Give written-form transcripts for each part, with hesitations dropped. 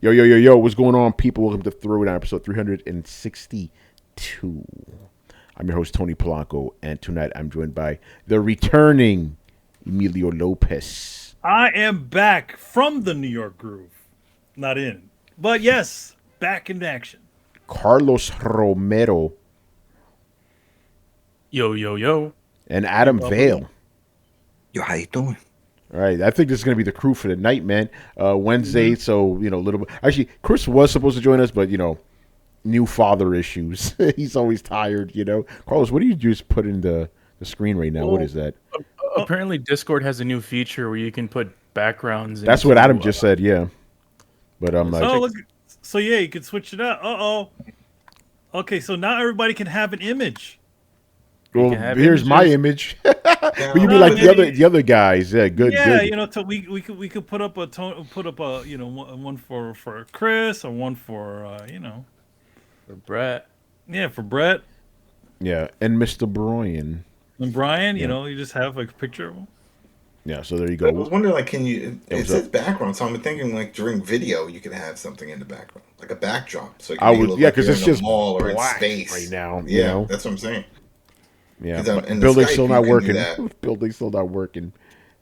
Yo, yo, yo, yo, what's going on, people? Welcome to Throwdown, episode 362. I'm your host, Tony Polanco, and tonight I'm joined by the returning Emilio Lopez. I am back from the New York groove. Not in, but yes, back in action. Carlos Romero. Yo, yo, yo. And Adam Vale. Yo, how you doing? All right, I think this is going to be the crew for the night, man. Wednesday, so, a little bit. Actually, Chris was supposed to join us, but, new father issues. He's always tired, Carlos, what do you just put in the screen right now? What is that? Apparently, Discord has a new feature where you can put backgrounds. That's what Adam just said, yeah. But I'm like... look. So, yeah, you can switch it up. Uh-oh. Okay, so now everybody can have an image. Well, here's my image. But you mean like the other guys? Yeah, good. Yeah, good. we could put up a one for Chris or one for for Brett. Yeah, for Brett. Yeah, and Mr. Brian. And Brian, you just have like a picture of him. Yeah, so there you go. I was wondering, like, can you? It says background, so I'm thinking like during video you could have something in the background, like a backdrop. So I would, because it's just mall or in black space right now. Yeah, that's what I'm saying. Yeah, building's still not working. Building's still not working.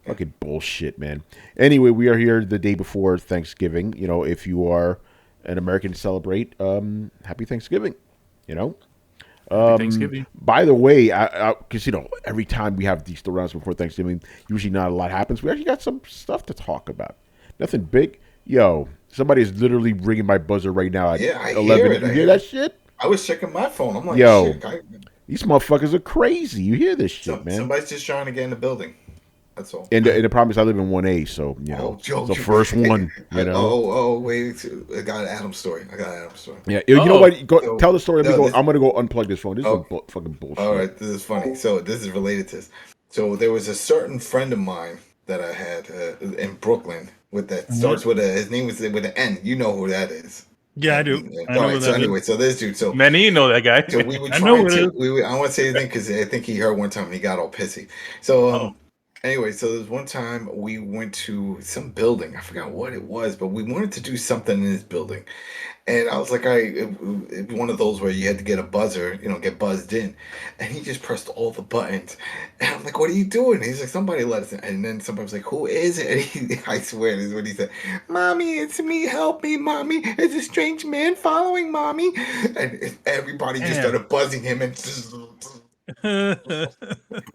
Fucking bullshit, man. Anyway, we are here the day before Thanksgiving. If you are an American, celebrate. Happy Thanksgiving. Happy Thanksgiving. By the way, because every time we have these rounds before Thanksgiving, usually not a lot happens. We actually got some stuff to talk about. Nothing big. Yo, somebody's literally ringing my buzzer right now at 11. Hear it. You hear that shit? I was checking my phone. I'm like, yo. Shit, these motherfuckers are crazy. You hear this shit, man. Somebody's just trying to get in the building. That's all. And the problem is I live in 1A, so, it's the first one, wait. I got an Adam story. Yeah, you know what? Go tell the story. I'm going to go unplug this phone. This is fucking bullshit. All right, this is funny. So this is related to this. So there was a certain friend of mine that I had in Brooklyn starts with his name was with an N. You know who that is. Yeah, I do. So this dude. So many know that guy. So we would try to. I won't say anything because I think he heard one time and he got all pissy. So anyway, so there's one time we went to some building. I forgot what it was, but we wanted to do something in this building, and I was like, one of those where you had to get a buzzer, get buzzed in, and he just pressed all the buttons, and I'm like, what are you doing? And he's like, somebody let us in, and then somebody was like, who is it? And I swear, this is what he said, "Mommy, it's me, help me, mommy, it's a strange man following mommy," and everybody just started buzzing him, and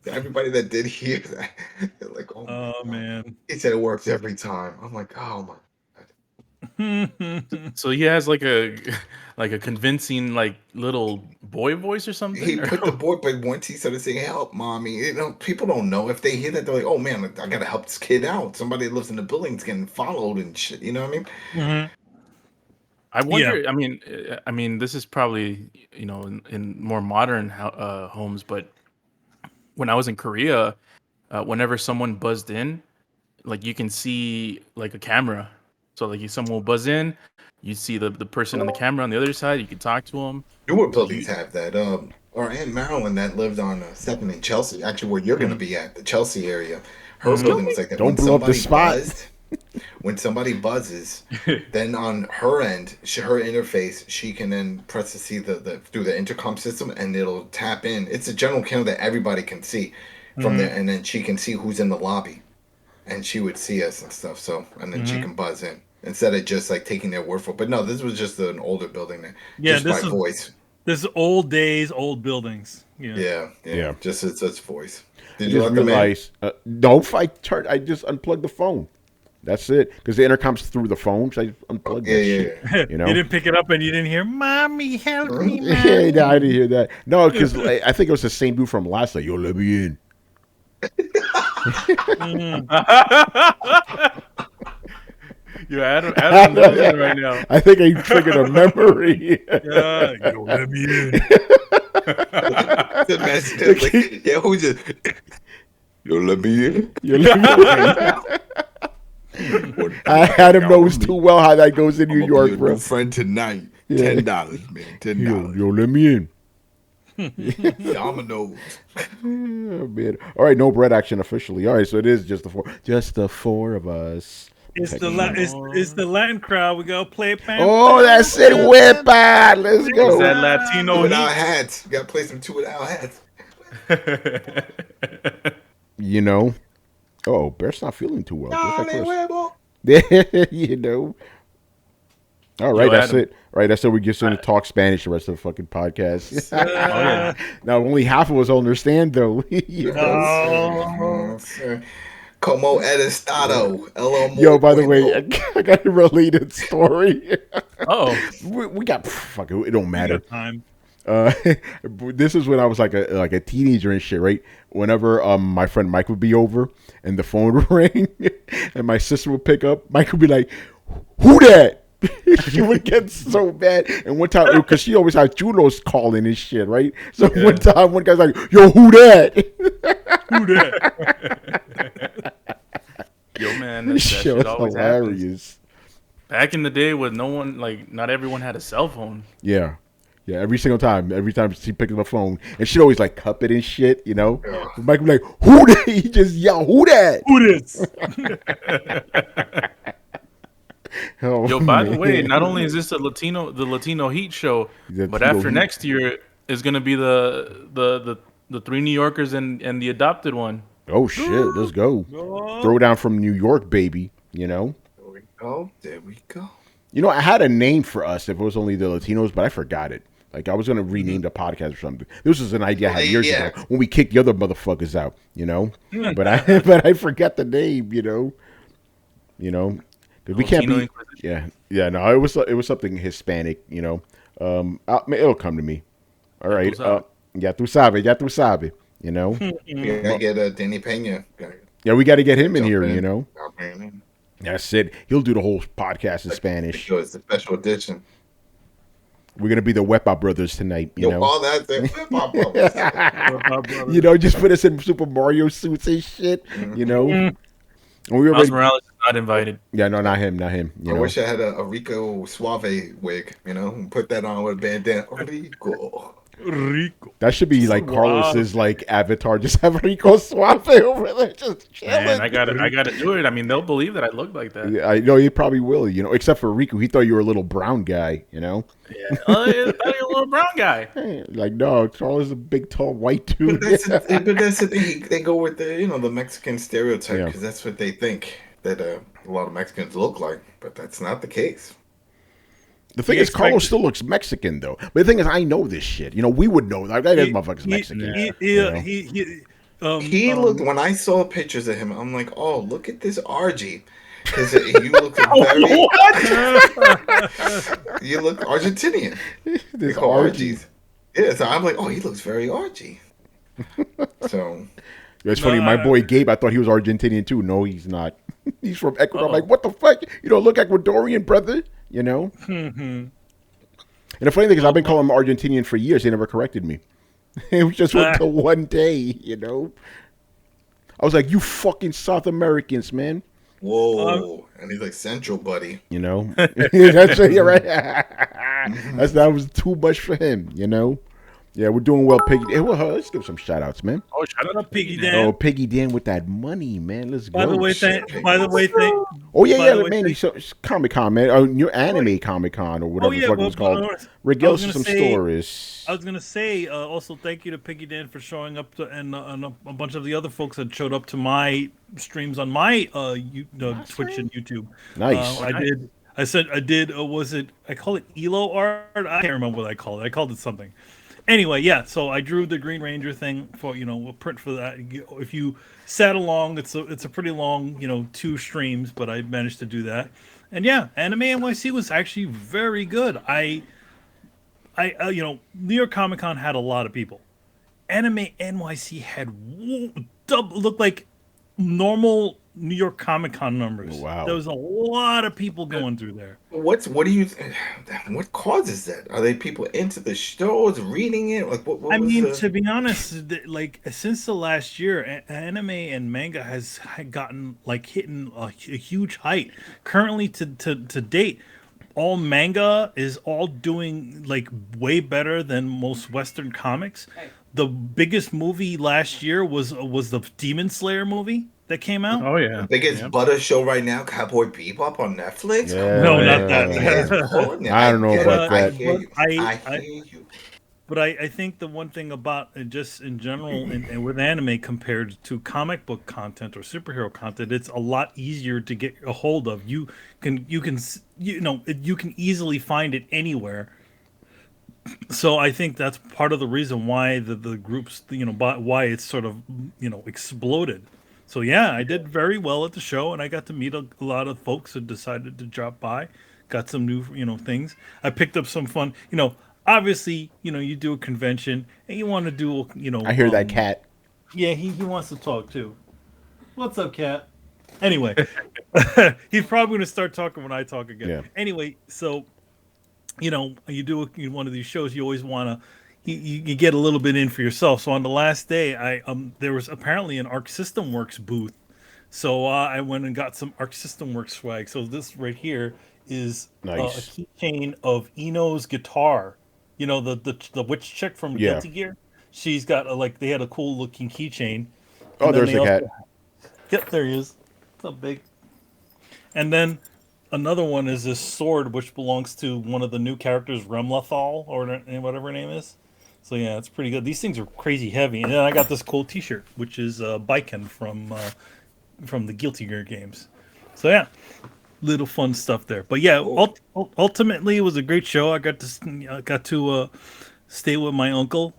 everybody that did hear that, they're like, oh man. He said it works every time. I'm like, oh my God. So he has like a convincing little boy voice or something. He put the boy, but once he started saying "help, mommy," people don't know. If they hear that, they're like, "Oh man, I gotta help this kid out." Somebody that lives in the building's getting followed and shit. You know what I mean? Mm-hmm. I wonder. Yeah. I mean, this is probably in more modern homes, but when I was in Korea, whenever someone buzzed in, like you can see like a camera. So like if someone will buzz in, you see the person on the camera on the other side. You can talk to them. Newer buildings have that. Our Aunt Marilyn that lived on 2nd and Chelsea, actually where you're going to be at, the Chelsea area. Her building was like that. Don't blow up the spot. When somebody buzzes, then on her end, her interface, she can then press to see through the intercom system, and it'll tap in. It's a general camera that everybody can see from there, and then she can see who's in the lobby, and she would see us and stuff. So, and then she can buzz in instead of just like taking their word for it. But no, this was just an older building there. Yeah, just by voice. This is old days, old buildings. Yeah. Just its voice. Did you realize? No, I just unplugged the phone. That's it, because the intercom's through the phone, so I unplugged that shit. You didn't pick it up and you didn't hear, "Mommy, help me, Mommy." Yeah, I didn't hear that. No, because I think it was the same dude from last night. Yo, let me in. You Adam knows it right now. I think I triggered a memory. Yo, let me in. Who's it? Yo, let me in. Adam knows too well how that goes in New York, bro. Friend tonight, $10, man. $10. Yo, let me in. Dominoes. Oh, man. All right, no bread action officially. All right, so it is just the four of us. It's the Latin crowd. We go play. Oh, that's it. Wepa. Let's go. Is that Latino Without heat? hats. Got to play some 2 without hats. You know. Oh, Bear's not feeling too well. Huevo. You know. All right, that's Adam. it. Right, that's it. We just going to talk Spanish the rest of the fucking podcast. Now, only half of us will understand, though. You know? Como el estado. Yo, by the way, I got a related story. Oh, we got fuck it. It don't matter. Time. This is when I was like a teenager and shit, right? Whenever my friend Mike would be over and the phone would ring and my sister would pick up, Mike would be like, "Who that?" She would get so bad. And one time, because she always had Chulos calling and shit, right? So one time, one guy's like, "Yo, who that?" Who that? yo, man, This that shit shit was always hilarious. happens. Back in the day, with no one, like, not everyone had a cell phone. Yeah. Yeah, every single time. Every time she picked up the phone. And she'd always like cup it and shit, you know? Mike would be like, "Who that?" He just yell, "Who that?" Who this? Oh, Yo, by the man. way, not only is this the Latino Heat show, The but Latino after Heat. next year is gonna be the 3 New Yorkers and the adopted one. Oh, shit. Let's go. Throwdown from New York, baby, you know? There we go. There we go. You know, I had a name for us if it was only the Latinos, but I forgot it. Like, I was going to rename the podcast or something. This was an idea I had years ago when we kicked the other motherfuckers out, you know? But I forgot the name, you know? You know? 'Cause we can't Latino be... Inquisition. Yeah, no, it was something Hispanic, you know? It'll come to me. All right. Ya tú sabes, you know? You gotta get Danny Pena. Yeah, we got to get him in Jump here, in. you know? That's it. He'll do the whole podcast in Spanish. So it's a special edition. We're gonna be the Wepa brothers tonight, you know. All that You know, just put us in Super Mario suits and shit, you know. And we Miles already, Morales is not invited. yeah, no, not him. You I know, wish I had a Rico Suave wig, you know, and put that on with a bandana. Rico. Rico. that should be like Carlos's like avatar. Just have Rico Suave over there, just chilling. Man, I gotta do it. I mean, they'll believe that I look like that. Yeah, I know he probably will, you know. Except for Rico, he thought you were a little brown guy, you know. Yeah. Oh, yeah, you're a little brown guy. Hey, like no, Carlos is a big, tall, white dude. But that's the thing. They go with the the Mexican stereotype because that's what they think that a lot of Mexicans look like. But that's not the case. The thing is, Carlos still looks Mexican, though. But the thing is, I know this shit. You know, we would know. Like, that motherfucker's Mexican. He looked, when I saw pictures of him, I'm like, oh, look at this RG. Because you look very... You look Argentinian. This RGs. Yeah, so I'm like, oh, he looks very RG. So... It's funny, my boy Gabe, I thought he was Argentinian, too. No, he's not. He's from Ecuador. I'm like, what the fuck? You don't look Ecuadorian, brother. You know? And the funny thing is, I've been calling him Argentinian for years. They never corrected me. It was just until one day, you know? I was like, you fucking South Americans, man. Whoa. And he's like, Central, buddy. You know? That's right. You're right. That was too much for him, you know? Yeah, we're doing well, Piggy. Hey, well, let's give some shout outs, man. Oh, shout out Piggy Dan. Oh, Piggy Dan with that money, man. Let's go. By the way, Oh yeah, man. He's Comic Con, man. Your anime Comic Con or whatever the fuck it was called. Regale some stories. I was gonna say also thank you to Piggy Dan for showing up and a bunch of the other folks that showed up to my streams on my Twitch and YouTube. Nice. I did. Was it? I call it Elo art. I can't remember what I called it. I called it something. Anyway, yeah. So I drew the Green Ranger thing for a print for that. If you sat along, it's a pretty long 2 streams, but I managed to do that. And yeah, Anime NYC was actually very good. I New York Comic Con had a lot of people. Anime NYC had looked like normal New York Comic Con numbers. Wow. There was a lot of people going through there. What causes that? Are they people into the shows, reading it? Like what to be honest, like since the last year, anime and manga has gotten hitting a huge height. Currently, to date, all manga is all doing way better than most Western comics. The biggest movie last year was the Demon Slayer movie. that came out. Oh yeah. The biggest butter show right now, Cowboy Bebop on Netflix. Yeah. No, not I mean, it's that. pulling it. I don't know get about it. I that. hear but you. I, I I hear you. But I think the one thing about just in general and with anime compared to comic book content or superhero content, it's a lot easier to get a hold of. You can easily find it anywhere. So I think that's part of the reason why the groups, why it's sort of, exploded. So yeah, I did very well at the show, and I got to meet a lot of folks who decided to drop by. Got some new, things. I picked up some fun, obviously, you do a convention and you want to do, I hear that cat. Yeah, he wants to talk too. What's up, cat? Anyway, he's probably going to start talking when I talk again. Yeah. Anyway, so you do one of these shows, you always want to you get a little bit in for yourself. So on the last day, I there was apparently an Arc System Works booth, so I went and got some Arc System Works swag. So this right here is a Nice. keychain of Eno's guitar. The witch chick from Yeah. Guilty Gear. She's got they had a cool looking keychain. Oh, And then there's they the cat. Yep, there he is. What's up, big? And then another one is this sword, which belongs to one of the new characters, Remlathal, or whatever her name is. So yeah, it's pretty good. These things are crazy heavy. And then I got this cool T-shirt, which is Biken from the Guilty Gear games. So yeah, little fun stuff there. But yeah, ultimately it was a great show. I got to stay with my uncle.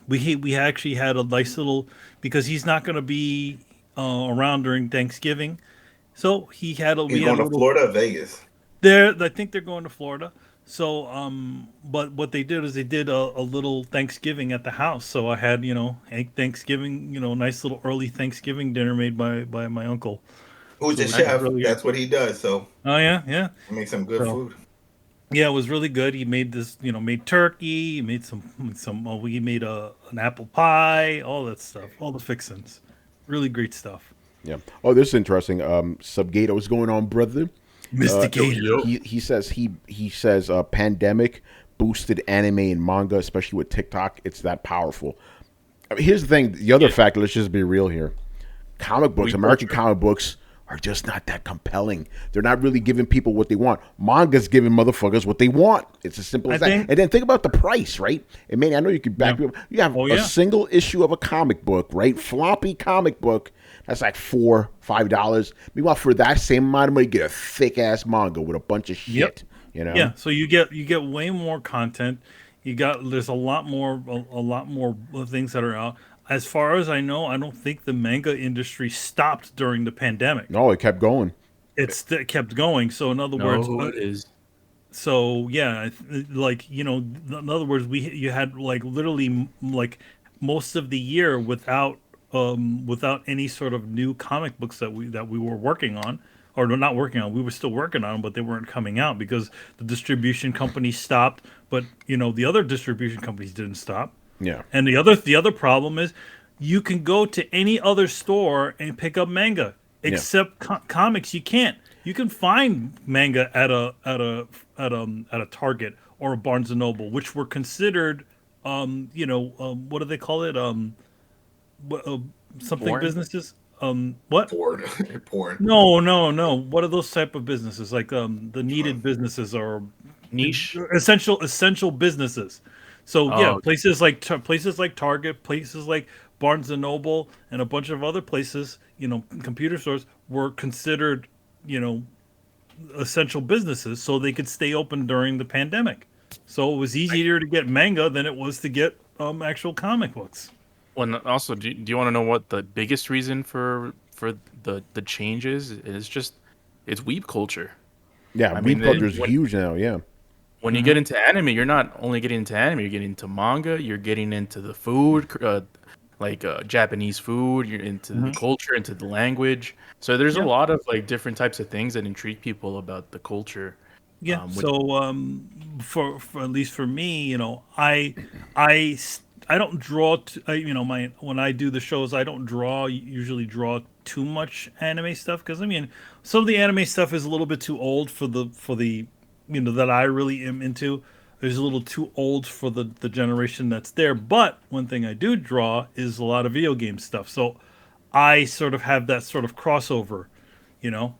We actually had a nice little, because he's not going to be around during Thanksgiving. So He's going to Florida or Vegas? I think they're going to Florida. So, but what they did is they did a little Thanksgiving at the house. So I had, Thanksgiving, nice little early Thanksgiving dinner made by my uncle. Who's the chef? That's what he does. So. Oh yeah. He makes some good food. Yeah, it was really good. He made this, made turkey. He made some. We made an apple pie. All that stuff. All the fixins. Really great stuff. Yeah. Oh, this is interesting. Subgato, what's going on, brother? Mr. Gator. He says pandemic boosted anime and manga, especially with TikTok. It's that powerful. I mean, here's the thing. The other factor. Let's just be real here. Comic books, American comic books, are just not that compelling. They're not really giving people what they want. Manga's giving motherfuckers what they want. It's as simple as that. And then think about the price, right? I mean, I know you could back me up. You have a single issue of a comic book, right? Floppy comic book. That's like $4-5. Meanwhile, for that same amount of money, you get a thick ass manga with a bunch of shit. Yeah. So you get way more content. There's a lot more things that are out. As far as I know, I don't think the manga industry stopped during the pandemic. No, it kept going. It kept going. So in other words, it is. So yeah, in other words, you had literally most of the year without any sort of new comic books that we were working on, or not working on. We were still working on them, but they weren't coming out because the distribution companies stopped. But the other distribution companies didn't stop. Yeah. And the other problem is, you can go to any other store and pick up manga, except comics. You can't. You can find manga at a Target or a Barnes and Noble, which were considered, what do they call it? Something Porn? Businesses. What? Porn. No. What are those type of businesses? Like the needed businesses or Niche? essential businesses. So places like Target, places like Barnes and Noble, and a bunch of other places, computer stores were considered, essential businesses, so they could stay open during the pandemic. So it was easier to get manga than it was to get actual comic books. Well, also, do you want to know what the biggest reason for the changes is? It's weeb culture. Yeah, weeb culture is huge now. Yeah. When you get into anime, you're not only getting into anime, you're getting into manga, you're getting into the food, Japanese food, you're into the culture, into the language. So there's a lot of different types of things that intrigue people about the culture. Yeah. For at least for me, I don't draw. When I do the shows, I don't usually draw too much anime stuff, because some of the anime stuff is a little bit too old for the that I really am into. It's a little too old for the generation that's there. But one thing I do draw is a lot of video game stuff. So I sort of have that sort of crossover.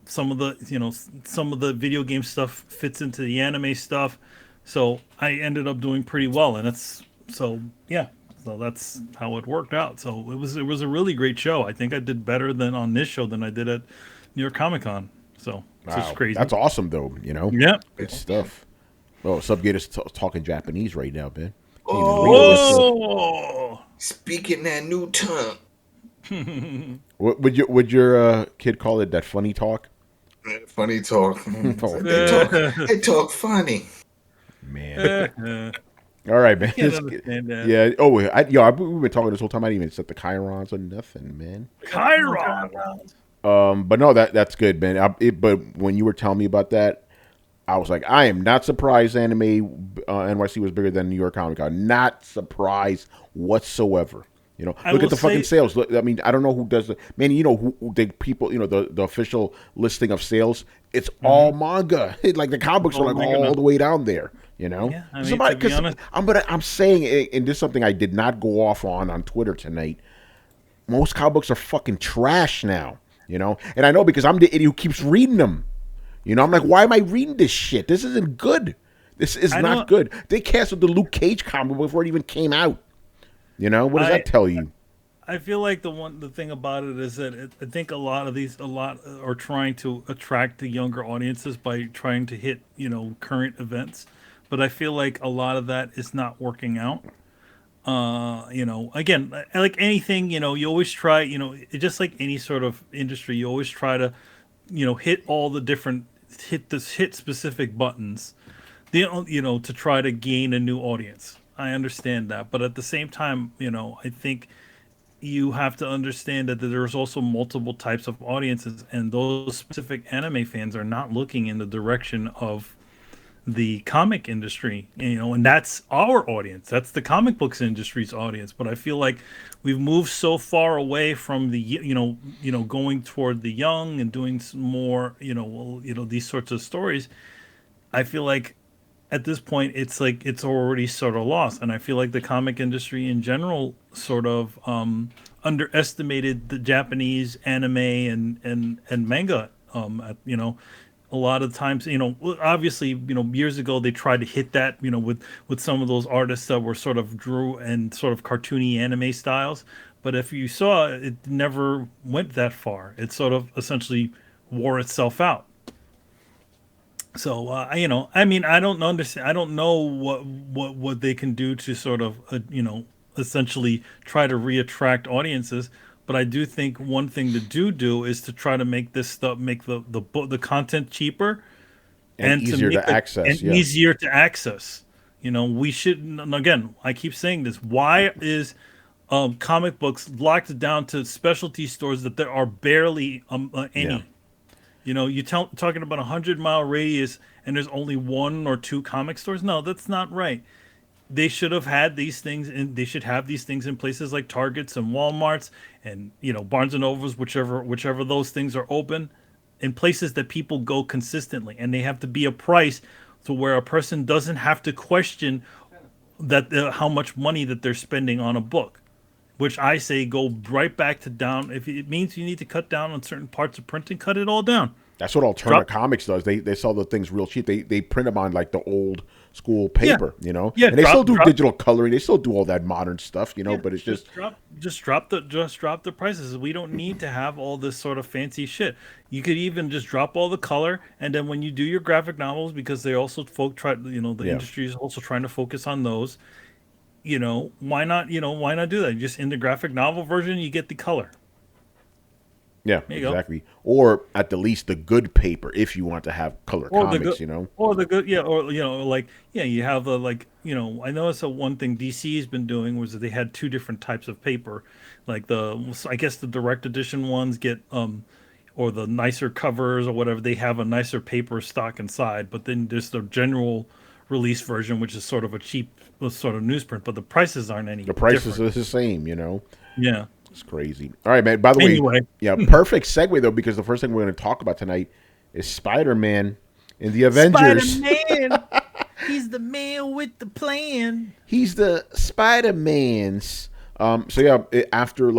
Some of the video game stuff fits into the anime stuff, so I ended up doing pretty well, and that's how it worked out. So it was a really great show. I think I did better than on this show than I did at New York Comic Con. So it's just crazy. That's awesome, though. Yeah, good stuff. Oh, Subgator's talking Japanese right now, man. Speaking that new tongue. Would your kid call it that funny talk? Funny talk. They talk funny. Man. All right, man. Yeah. Oh, we've been talking this whole time. I didn't even set the chirons or nothing, man. Chiron. But no, that's good, man. But when you were telling me about that, I was like, I am not surprised Anime NYC was bigger than New York Comic Con. Not surprised whatsoever. Look at the fucking sales. Look, I mean, I don't know who does it. Man, who the people, the official listing of sales, it's all manga. Like the comic books are like all the way down there, Yeah, I mean, to be honest, I'm saying, and this is something I did not go off on Twitter tonight. Most comic books are fucking trash now, and I know because I'm the idiot who keeps reading them. I'm like, why am I reading this shit? This isn't good. This is not good. They canceled the Luke Cage comic before it even came out. What does that tell you? I feel like the thing about it is that I think a lot are trying to attract the younger audiences by trying to hit current events, but I feel like a lot of that is not working out. Again, like anything, you always try, just like any sort of industry, you always try to, hit all the different hit specific buttons, to try to gain a new audience. I understand that, but at the same time, I think you have to understand that there's also multiple types of audiences, and those specific anime fans are not looking in the direction of the comic industry, and that's our audience. That's the comic books industry's audience. But I feel like we've moved so far away from the, going toward the young and doing some more, these sorts of stories. I feel like at this point, it's like it's already sort of lost, and I feel like the comic industry in general sort of underestimated the Japanese anime and manga. A lot of times, obviously, years ago they tried to hit that, with some of those artists that were sort of drew and sort of cartoony anime styles. But if you saw it, never went that far. It sort of essentially wore itself out. So I mean, I don't understand. I don't know what they can do to sort of essentially try to reattract audiences. But I do think one thing to do is to try to make this stuff, make the content cheaper and easier to access. Easier to access. We should, again, I keep saying this. Why is comic books locked down to specialty stores that there are barely any? Yeah. You're talking about 100-mile radius, and there's only one or two comic stores. No, that's not right. They should have had these things, and they should have these things in places like Targets and WalMarts, and Barnes and Nobles, whichever those things are open, in places that people go consistently, and they have to be a price to where a person doesn't have to question that how much money that they're spending on a book. Which I say go right back to down. If it means you need to cut down on certain parts of printing, cut it all down. That's what Alterna Comics does. They sell the things real cheap. They print them on like the old school paper, Yeah, and they still do digital coloring. They still do all that modern stuff, But it's just drop the prices. We don't need to have all this sort of fancy shit. You could even just drop all the color, and then when you do your graphic novels, because they also industry is also trying to focus on those. Why not do that? Just in the graphic novel version, you get the color. Yeah, exactly. Or at the least the good paper if you want to have color comics, Or the good, you have the I know it's one thing DC's been doing was that they had two different types of paper, like I guess the direct edition ones get or the nicer covers or whatever, they have a nicer paper stock inside, but then there's the general release version, which is sort of a cheap sort of newsprint, but the prices aren't any. The prices different. are the same, Yeah, it's crazy. All right, man. By the way, perfect segue though, because the first thing we're going to talk about tonight is Spider-Man in the Avengers. Spider-Man, he's the man with the plan. He's the Spider-Man's. After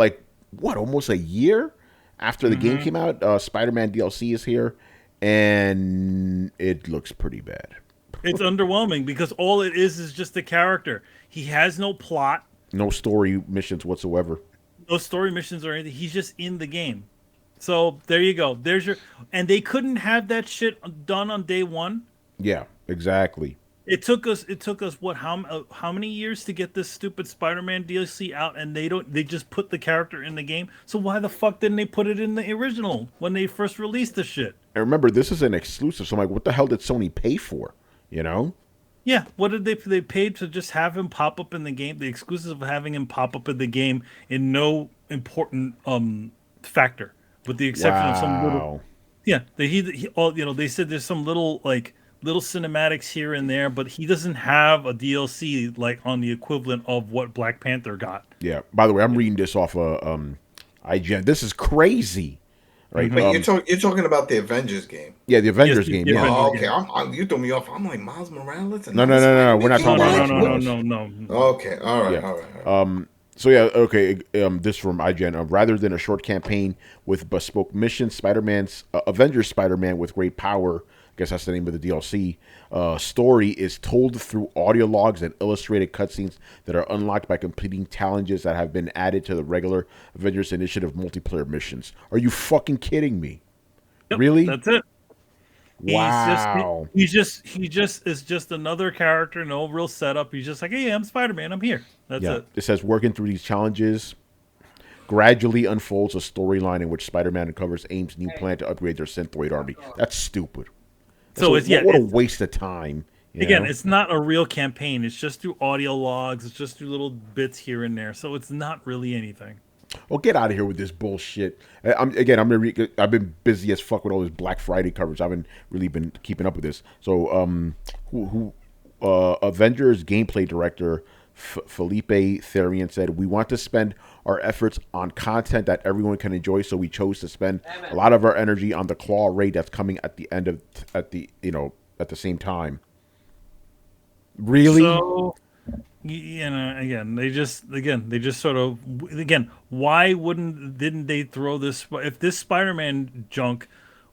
almost a year after the game came out. Spider-Man DLC is here, and it looks pretty bad. It's underwhelming because all it is just a character. He has no plot, no story missions whatsoever, no story missions or anything. He's just in the game. So there you go. And they couldn't have that shit done on day one. Yeah, exactly. It took us what how many years to get this stupid Spider-Man DLC out, and they just put the character in the game. So why the fuck didn't they put it in the original when they first released the shit? And remember, this is an exclusive, so I'm like, what the hell did Sony pay for? You know? Yeah, what did they paid to just have him pop up in the game? The exclusive of having him pop up in the game in no important factor, with the exception of some little. Yeah, they said there's some little cinematics here and there, but he doesn't have a DLC like on the equivalent of what Black Panther got. Yeah. By the way, I'm reading this off IGN. This is crazy, right? Wait, you're talking about the Avengers game? Yeah, the Avengers game. Yeah. Oh, okay. You threw me off. I'm like Miles Morales. No. We're not talking about Miles Morales. No. Okay. All right. Yeah. All right. So yeah, okay. This from IGN. Rather than a short campaign with bespoke missions, Avengers Spider-Man with great power. I guess that's the name of the DLC. Story is told through audio logs and illustrated cutscenes that are unlocked by completing challenges that have been added to the regular Avengers Initiative multiplayer missions. Are you fucking kidding me? Yep, really? That's it. Wow. He just is just another character, no real setup. He's just like, hey, I'm Spider-Man. I'm here. That's it. It says working through these challenges gradually unfolds a storyline in which Spider-Man uncovers AIM's new plan to upgrade their synthroid army. That's stupid. What a waste of time. Again, it's not a real campaign. It's just through audio logs. It's just through little bits here and there. So it's not really anything. Well, get out of here with this bullshit. I've been busy as fuck with all this Black Friday coverage. I haven't really been keeping up with this. So, Avengers gameplay director Felipe Therian said, "We want to spend our efforts on content that everyone can enjoy, so we chose to spend a lot of our energy on the claw raid that's coming at the the same time." Really? So, again, they just sort of why didn't they throw this? If this Spider-Man junk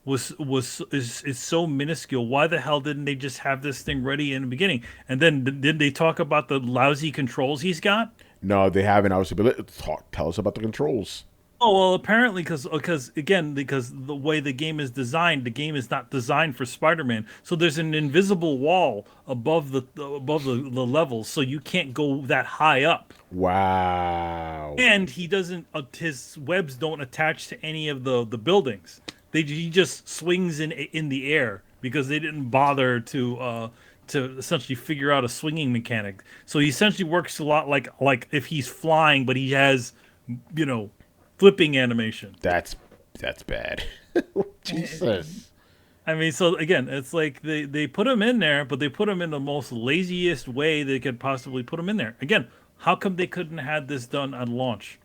is so minuscule, why the hell didn't they just have this thing ready in the beginning? And then did they talk about the lousy controls he's got? No, they haven't. Obviously, but tell us about the controls. Oh, well, apparently because the way the game is designed, the game is not designed for Spider-Man. So there's an invisible wall above the levels, so you can't go that high up. Wow. And he doesn't. His webs don't attach to any of the buildings. He just swings in the air because they didn't bother to essentially figure out a swinging mechanic. So he essentially works a lot like if he's flying, but he has, flipping animation. That's bad. Jesus. I mean, so again, it's like they put him in there, but they put him in the most laziest way they could possibly put him in there. Again, how come they couldn't have this done at launch?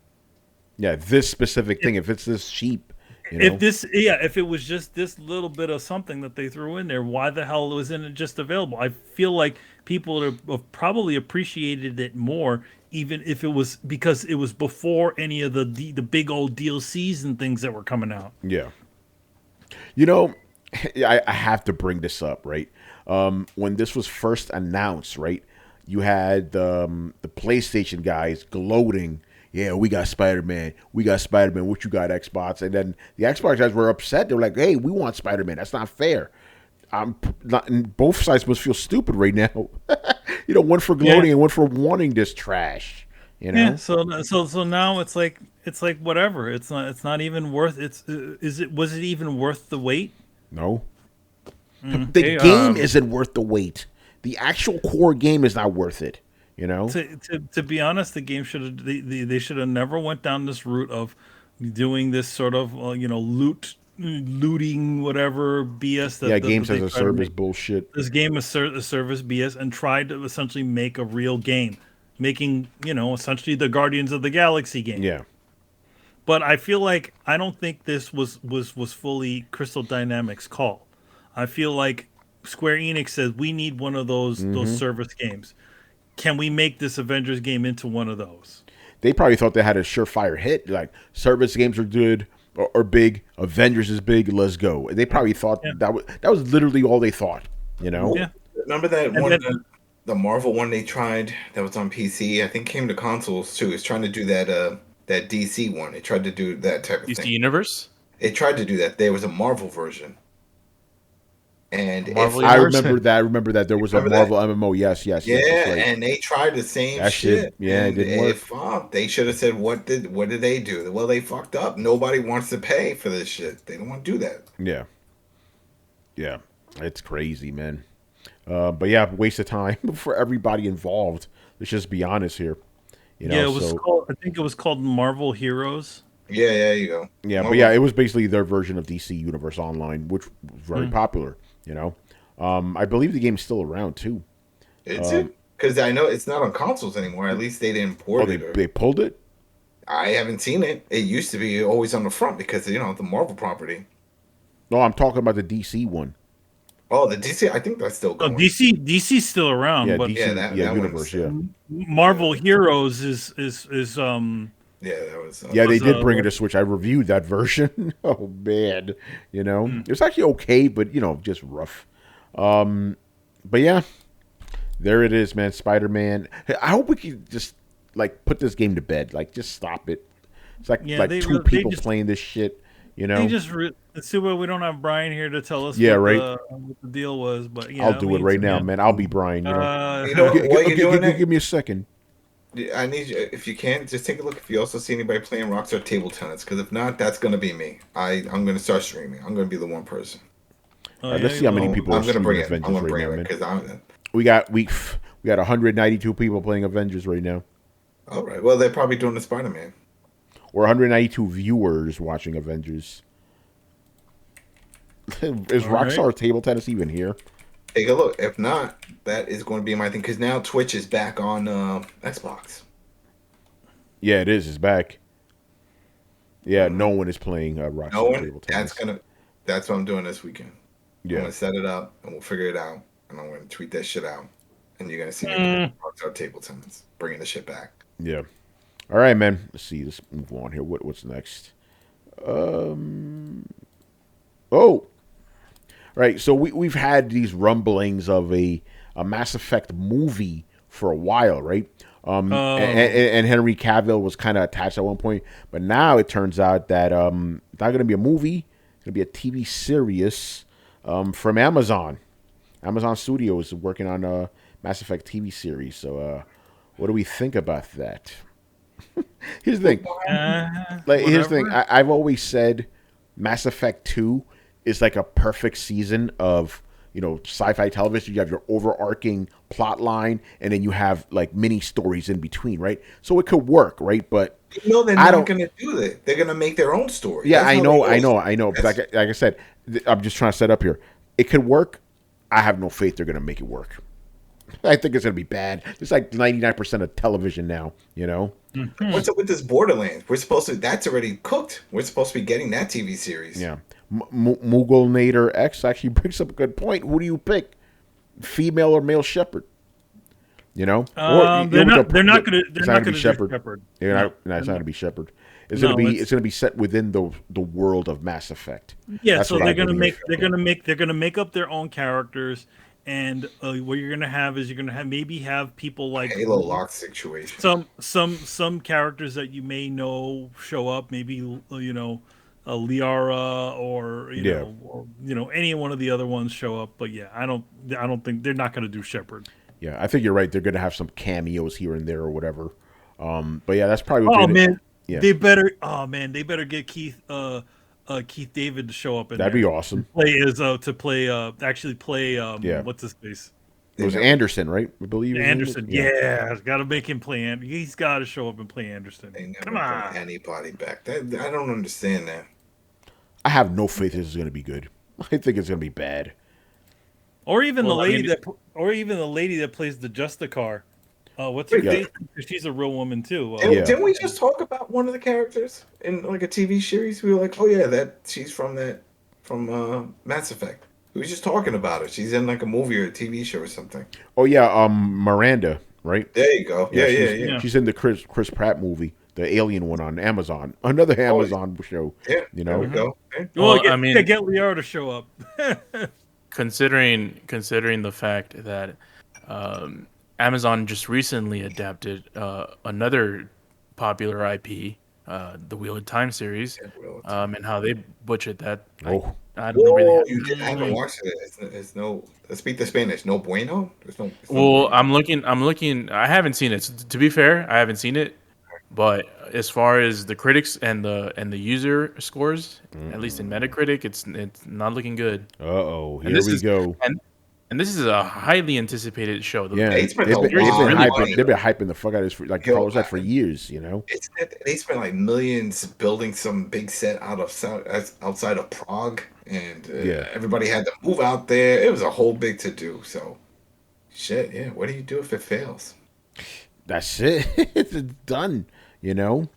Yeah, this specific thing. If it's this cheap, if it was just this little bit of something that they threw in there, why the hell wasn't it just available? I feel like people would have probably appreciated it more, even if it was because it was before any of the big old DLCs and things that were coming out. Yeah. I have to bring this up, right? When this was first announced, right, you had the PlayStation guys gloating, yeah, we got Spider-Man. What you got, Xbox? And then the Xbox guys were upset. They were like, hey, we want Spider-Man. That's not fair. Both sides must feel stupid right now. One for gloating and one for wanting this trash. Yeah. So now it's like whatever. It's not even worth. Was it even worth the wait? No. The game isn't worth the wait. The actual core game is not worth it. To be honest, the game they should have never went down this route of doing this sort of looting whatever BS. Games as a service bullshit. This game is service BS, and tried to essentially make a real game, making essentially the Guardians of the Galaxy game. Yeah. But I feel like I don't think this was fully Crystal Dynamics' call. I feel like Square Enix says we need one of those service games. Can we make this Avengers game into one of those? they probably thought they had a surefire hit. Like service games are good or big. Avengers is big. Let's go. They probably thought that was literally all they thought. You know. Yeah. Remember that one, the Marvel one they tried that was on PC. I think came to consoles too. It's trying to do that DC one. It tried to do that type of DC thing. Universe. It tried to do that. There was a Marvel version. And I remember that there was a Marvel MMO. Yes. Yeah, right. and they tried the same that shit. Yeah, it didn't work. They should have said, what did they do? Well, they fucked up. Nobody wants to pay for this shit. They don't want to do that. Yeah, it's crazy, man. But yeah, waste of time for everybody involved. Let's just be honest here. You know, it was called. I think it was called Marvel Heroes. Yeah, there you go. Yeah, Marvel. But yeah, it was basically their version of DC Universe Online, which was very popular. You know, I believe the game's still around too. Is it? Because I know it's not on consoles anymore. At least they didn't port it. They pulled it? I haven't seen it. It used to be always on the front because, the Marvel property. No, I'm talking about the DC one. Oh, the DC, I think that's still going. Oh, DC's still around. Yeah, but DC, that Universe, yeah. Marvel Heroes is Yeah, that was. They did bring it to Switch. I reviewed that version. Oh man, it was actually okay, but just rough. But yeah, there it is, man. Spider-Man. I hope we can just put this game to bed. Just stop it. It's two people playing this shit. They just let's see why we don't have Brian here to tell us. What the deal was. But I'll do it right now, man. I'll be Brian. Give me a second. I need you, if you can, just take a look if you also see anybody playing Rockstar Table Tennis, because if not, that's going to be me. I'm going to start streaming. I'm going to be the one person. Let's see how many people are streaming Avengers right now, man. Because we got 192 people playing Avengers right now. All right. Well, they're probably doing the Spider-Man. Or 192 viewers watching Avengers. Is Rockstar Table Tennis even here? Take a look. If not, that is going to be my thing, because now Twitch is back on Xbox. Yeah, it is. It's back. Yeah, no one is playing Rockstar Table Tennis. That's what I'm doing this weekend. Yeah. I'm going to set it up, and we'll figure it out. And I'm going to tweet that shit out. And you're going to see me playing Rockstar Table Tennis, bringing the shit back. Yeah. All right, man. Let's see. Let's move on here. What's next? Right. So we've had these rumblings of a Mass Effect movie for a while, right? And Henry Cavill was kind of attached at one point, but now it turns out that it's not going to be a movie. It's going to be a TV series from Amazon. Amazon Studios is working on a Mass Effect TV series. So what do we think about that? Here's the thing. Here's the thing. I've always said Mass Effect 2 is like a perfect season of sci-fi television. You have your overarching plot line, and then you have mini stories in between, right? So it could work, right? But they're not going to do that. They're going to make their own story. Yeah, I know. Like I said, I'm just trying to set up here. It could work. I have no faith they're going to make it work. I think it's going to be bad. It's like 99% of television now, Mm-hmm. What's up with this Borderlands? That's already cooked. We're supposed to be getting that TV series. Yeah. Mugglenator X actually brings up a good point. Who do you pick? Female or male shepherd? They're not going to be shepherd. It's not going to be shepherd. It's going to be set within the world of Mass Effect. Yeah, so they're going to make up their own characters. And what you're gonna have is maybe have people like Halo lock situation. Some characters that you may know show up. Maybe Liara or any one of the other ones show up. But yeah, I don't think they're not gonna do Shepard. Yeah, I think you're right. They're gonna have some cameos here and there or whatever. But yeah, that's probably. They better get Keith David to show up in that'd there. be awesome. Play what's his face? It was Anderson, right? I believe Anderson. Yeah, got to make him play. He's got to show up and play Anderson. Come on, anybody back? I don't understand that. I have no faith this is going to be good. I think it's going to be bad. Or even the lady that plays the Justicar. What's her name? She's a real woman too. Didn't we just talk about one of the characters in like a TV series? We were like, oh yeah, she's from Mass Effect. We were just talking about her. She's in like a movie or a TV show or something. Oh yeah, Miranda. right? There you go. Yeah, yeah, she's, yeah. She's in the Chris Pratt movie, the Alien one on Amazon. Another Amazon show. Yeah, You there know. we go. Okay. Well, I mean, get Liara to show up. considering the fact that Amazon just recently adapted another popular IP, the Wheel of Time series, and how they butchered that. I don't really Whoa, have. you haven't watched it. It's no. Speak the Spanish. No bueno. There's no. It's no Well, bueno. I'm looking. I haven't seen it. To be fair, I haven't seen it. But as far as the critics and the user scores, at least in Metacritic, it's not looking good. Here we go. And this is a highly anticipated show. Yeah, They they've spent been, a lot of money. they've been hyping the fuck out of this for Carlos said for years. You know, They spent like millions building some big set outside of Prague, and everybody had to move out there. It was a whole big to do. So, shit, yeah. What do you do if it fails? That's it. It's done. You know,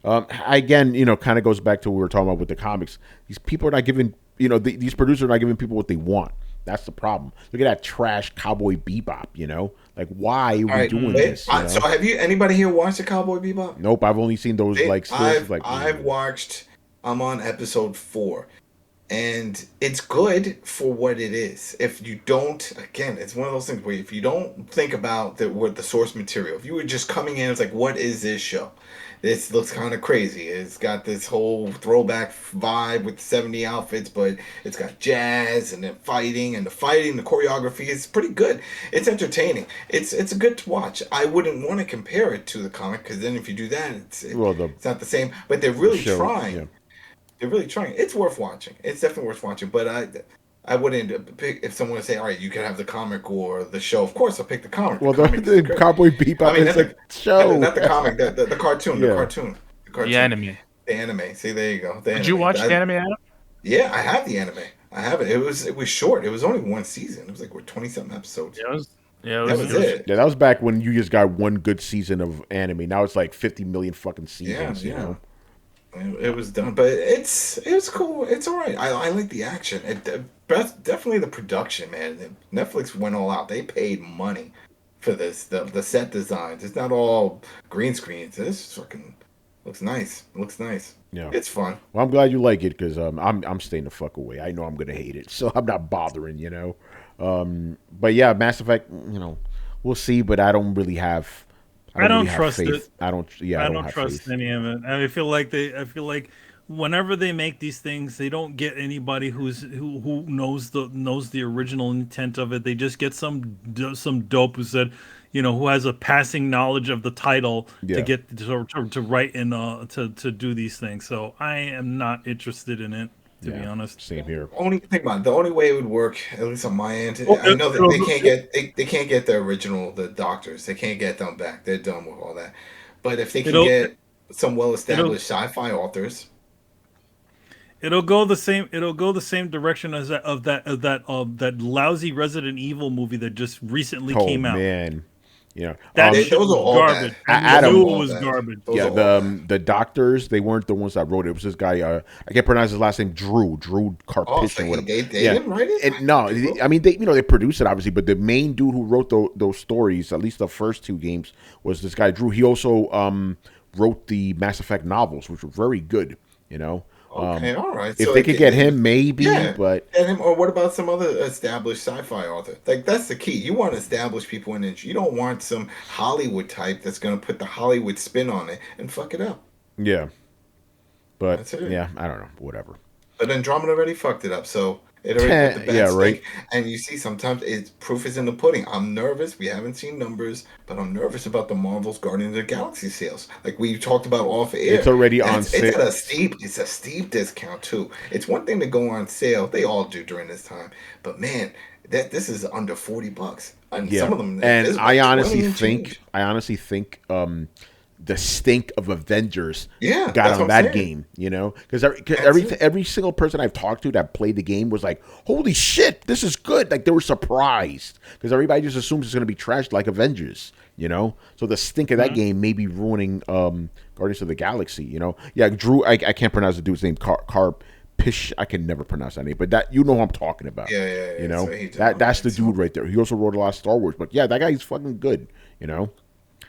again, kind of goes back to what we were talking about with the comics. These people are not giving, these producers are not giving people what they want. That's the problem. Look at that trash Cowboy Bebop. Like why are we doing this? So have anybody here watched the Cowboy Bebop? Nope, I've only seen those I've watched. I'm on episode 4. And it's good for what it is. If you don't, again, it's one of those things where if you don't think about the source material, if you were just coming in, it's like, what is this show? This looks kind of crazy. It's got this whole throwback vibe with 70 outfits, but it's got jazz and then fighting, and the choreography is pretty good. It's entertaining. It's a good to watch. I wouldn't want to compare it to the comic, because then if you do that, it's not the same. But they're really trying. Yeah. They're really trying. It's worth watching. It's definitely worth watching. But I wouldn't pick if someone would say, "All right, you can have the comic or the show." Of course, I'll pick the comic. Well, the Cowboy Bebop is a show, not the comic. The cartoon. Yeah. The cartoon. The anime. The anime. See, there you go. Did you watch the anime, Adam? Yeah, I have the anime. I have it. It was short. It was only one season. It was like 20-something episodes. That was it. Yeah, that was back when you just got one good season of anime. Now it's like 50 million fucking seasons. Yeah. You know. It was done, but it was cool. It's all right. I like the action. Definitely the production, man. Netflix went all out. They paid money for this. The set designs. It's not all green screens. This fucking looks nice. It looks nice. Yeah, it's fun. Well, I'm glad you like it because I'm staying the fuck away. I know I'm gonna hate it, so I'm not bothering. But yeah, Mass Effect. We'll see. But I don't really have. I don't trust it. I don't trust any of it. I feel like whenever they make these things, they don't get anybody who knows the original intent of it. They just get some dope who said, who has a passing knowledge of the title to get to write and to do these things. So I am not interested in it. To be honest, same here. Think about it. The only way it would work, at least on my end, I know that they can't get the original, the doctors. They can't get them back. They're done with all that. But if they can get some well-established sci-fi authors, it'll go the same direction as that lousy Resident Evil movie that just recently came out. Man. Yeah, that shit was garbage. Adam, it was garbage. Yeah, the doctors, they weren't the ones that wrote it. It was this guy. I can't pronounce his last name. Drew Karpyshyn. So they didn't write it. No, I mean they produced it obviously, but the main dude who wrote those stories, at least the first 2 games, was this guy Drew. He also wrote the Mass Effect novels, which were very good. Okay, all right. If they could get him, maybe, but and him, or what about some other established sci-fi author? Like that's the key. You want to establish people in it. You don't want some Hollywood type that's going to put the Hollywood spin on it and fuck it up. Yeah, but yeah, I don't know, whatever. But Andromeda already fucked it up, so it already put the bad right. And you see, sometimes proof is in the pudding. I'm nervous. We haven't seen numbers, but I'm nervous about the Marvel's Guardians of the Galaxy sales. Like we talked about off air, it's already on sale. It's a steep discount too. It's one thing to go on sale. They all do during this time, but man, this is under $40. And some of them, and I honestly think the stink of Avengers got on that game, because every single person I've talked to that played the game was like, holy shit, this is good. Like they were surprised because everybody just assumes it's going to be trashed like Avengers, so the stink of that game may be ruining Guardians of the Galaxy. Yeah, Drew, I can't pronounce the dude's name, I can never pronounce that name, but that you know who I'm talking about. Yeah. You know, So that's the dude right there. He also wrote a lot of Star Wars, but yeah, that guy's fucking good. You know.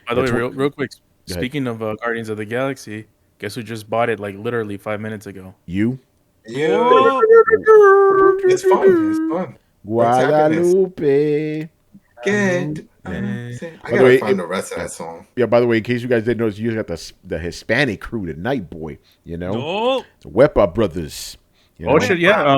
By the way, real quick, speaking of Guardians of the Galaxy, guess who just bought it like literally 5 minutes ago? You. Yeah. It's fun. It's fun. Guadalupe. Good. Yeah. I gotta find the rest of that song. Yeah, by the way, in case you guys didn't notice, you got the Hispanic crew tonight, boy. You know, Oh, it's Wepa Brothers. You know? Oh shit, yeah.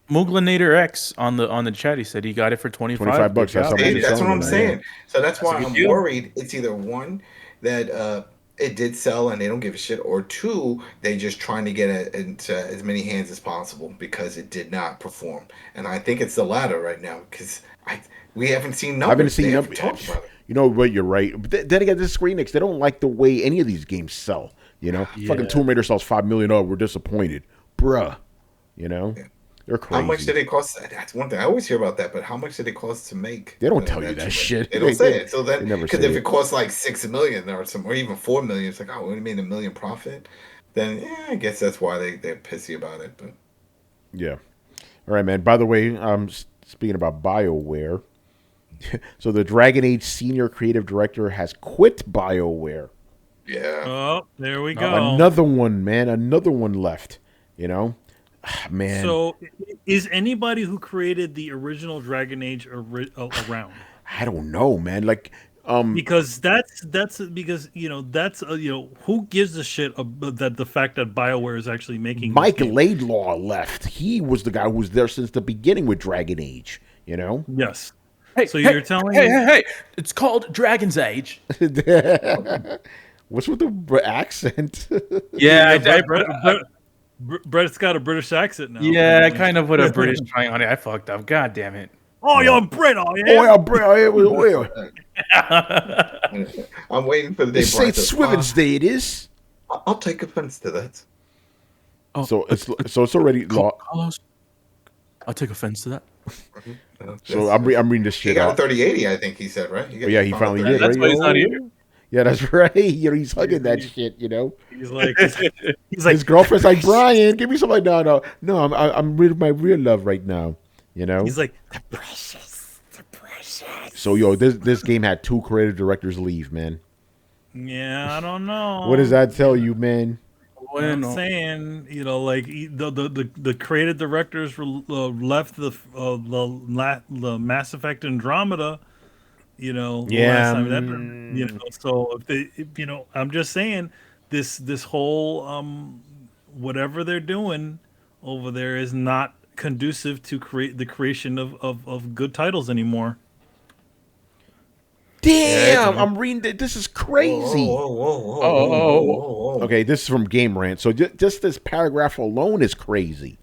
Muglinator X on the chat, he said he got it for $25. $25. That's what I'm saying. So that's why That's a I'm good deal. worried. It's either one that it did sell and they don't give a shit, or two, they just trying to get it into as many hands as possible because it did not perform. And I think it's the latter right now because we haven't seen numbers. I haven't seen they numbers. haven't talked about it. You know what? You're right. But then again, this Screen X, they don't like the way any of these games sell. You know, fucking Tomb Raider sells 5 million. Oh, we're disappointed, bruh. You know, they're crazy. How much did it cost? That's one thing I always hear about that. But how much did it cost to make? They don't tell you that shit. They don't say it. So then, because if it costs like 6 million or even 4 million, it's like, oh, we made $1 million profit. Then I guess that's why they're pissy about it. But yeah, all right, man. By the way, speaking about BioWare, so the Dragon Age senior creative director has quit BioWare. Yeah. Oh, there we go. Another one, man. Another one left. You know, man. So, is anybody who created the original Dragon Age around? I don't know, man. Like, because that's because who gives a shit that the fact that BioWare is actually making Mike Laidlaw left. He was the guy who was there since the beginning with Dragon Age. You know. Yes. Hey, so you're telling me? Hey! It's called Dragon's Age. What's with the accent? Yeah, Brett's got a British accent now. Yeah, I kind of put a British trying on it. I fucked up. God damn it. Oh, you're Brit, are you? Oh, yeah, Brit. I'm waiting for the day. St. Swithin's Day it is. I'll take offense to that. Oh, so it's already law. Carlos, I'll take offense to that. So I'm reading this shit. He got a 3080, I think he said, right? He finally did. That's right? why he's not here. Yeah, that's right. You know, he's hugging that shit. You know, he's like his girlfriend's like, Brian, give me something. No. I'm with my real love right now. You know, he's like, the precious. So this game had 2 creative directors leave, man. Yeah, I don't know. What does that tell you, man? I'm saying, like the creative directors left the Mass Effect Andromeda. Yeah. Last time so if I'm just saying this whole whatever they're doing over there is not conducive to create the creation of good titles anymore. Damn, I'm reading that. This is crazy. Whoa. Okay, this is from Game Rant. So just this paragraph alone is crazy.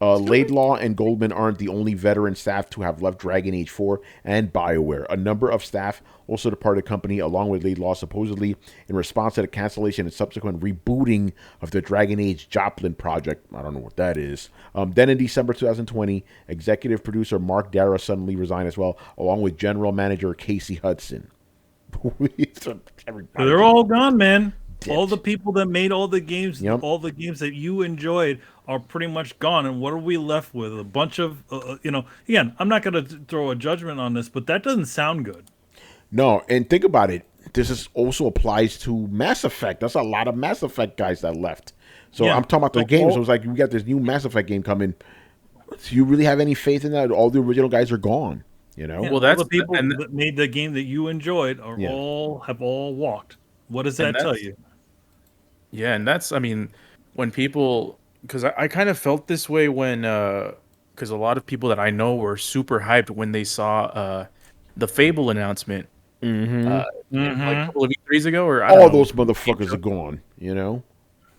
Laidlaw and Goldman aren't the only veteran staff to have left Dragon Age 4 and BioWare. A number of staff also departed the company, along with Laidlaw, supposedly in response to the cancellation and subsequent rebooting of the Dragon Age Joplin project. I don't know what that is. Then in December 2020, executive producer Mark Darrah suddenly resigned as well, along with general manager Casey Hudson. They're all gone, man. Dead. All the people that made all the games, Yep. all the games that you enjoyed are pretty much gone. And what are we left with? A bunch of, again, I'm not going to throw a judgment on this, but that doesn't sound good. No, and think about it. This also applies to Mass Effect. That's a lot of Mass Effect guys that left. So yeah. I'm talking about the games. So it's like we got this new Mass Effect game coming. Do you really have any faith in that? All the original guys are gone. Yeah, well, that's the people that made the game that you enjoyed have all walked. What does that tell you? Yeah, and that's, when people, because I kind of felt this way when, because a lot of people that I know were super hyped when they saw the Fable announcement, like a couple of E3s ago, or all those motherfuckers are gone.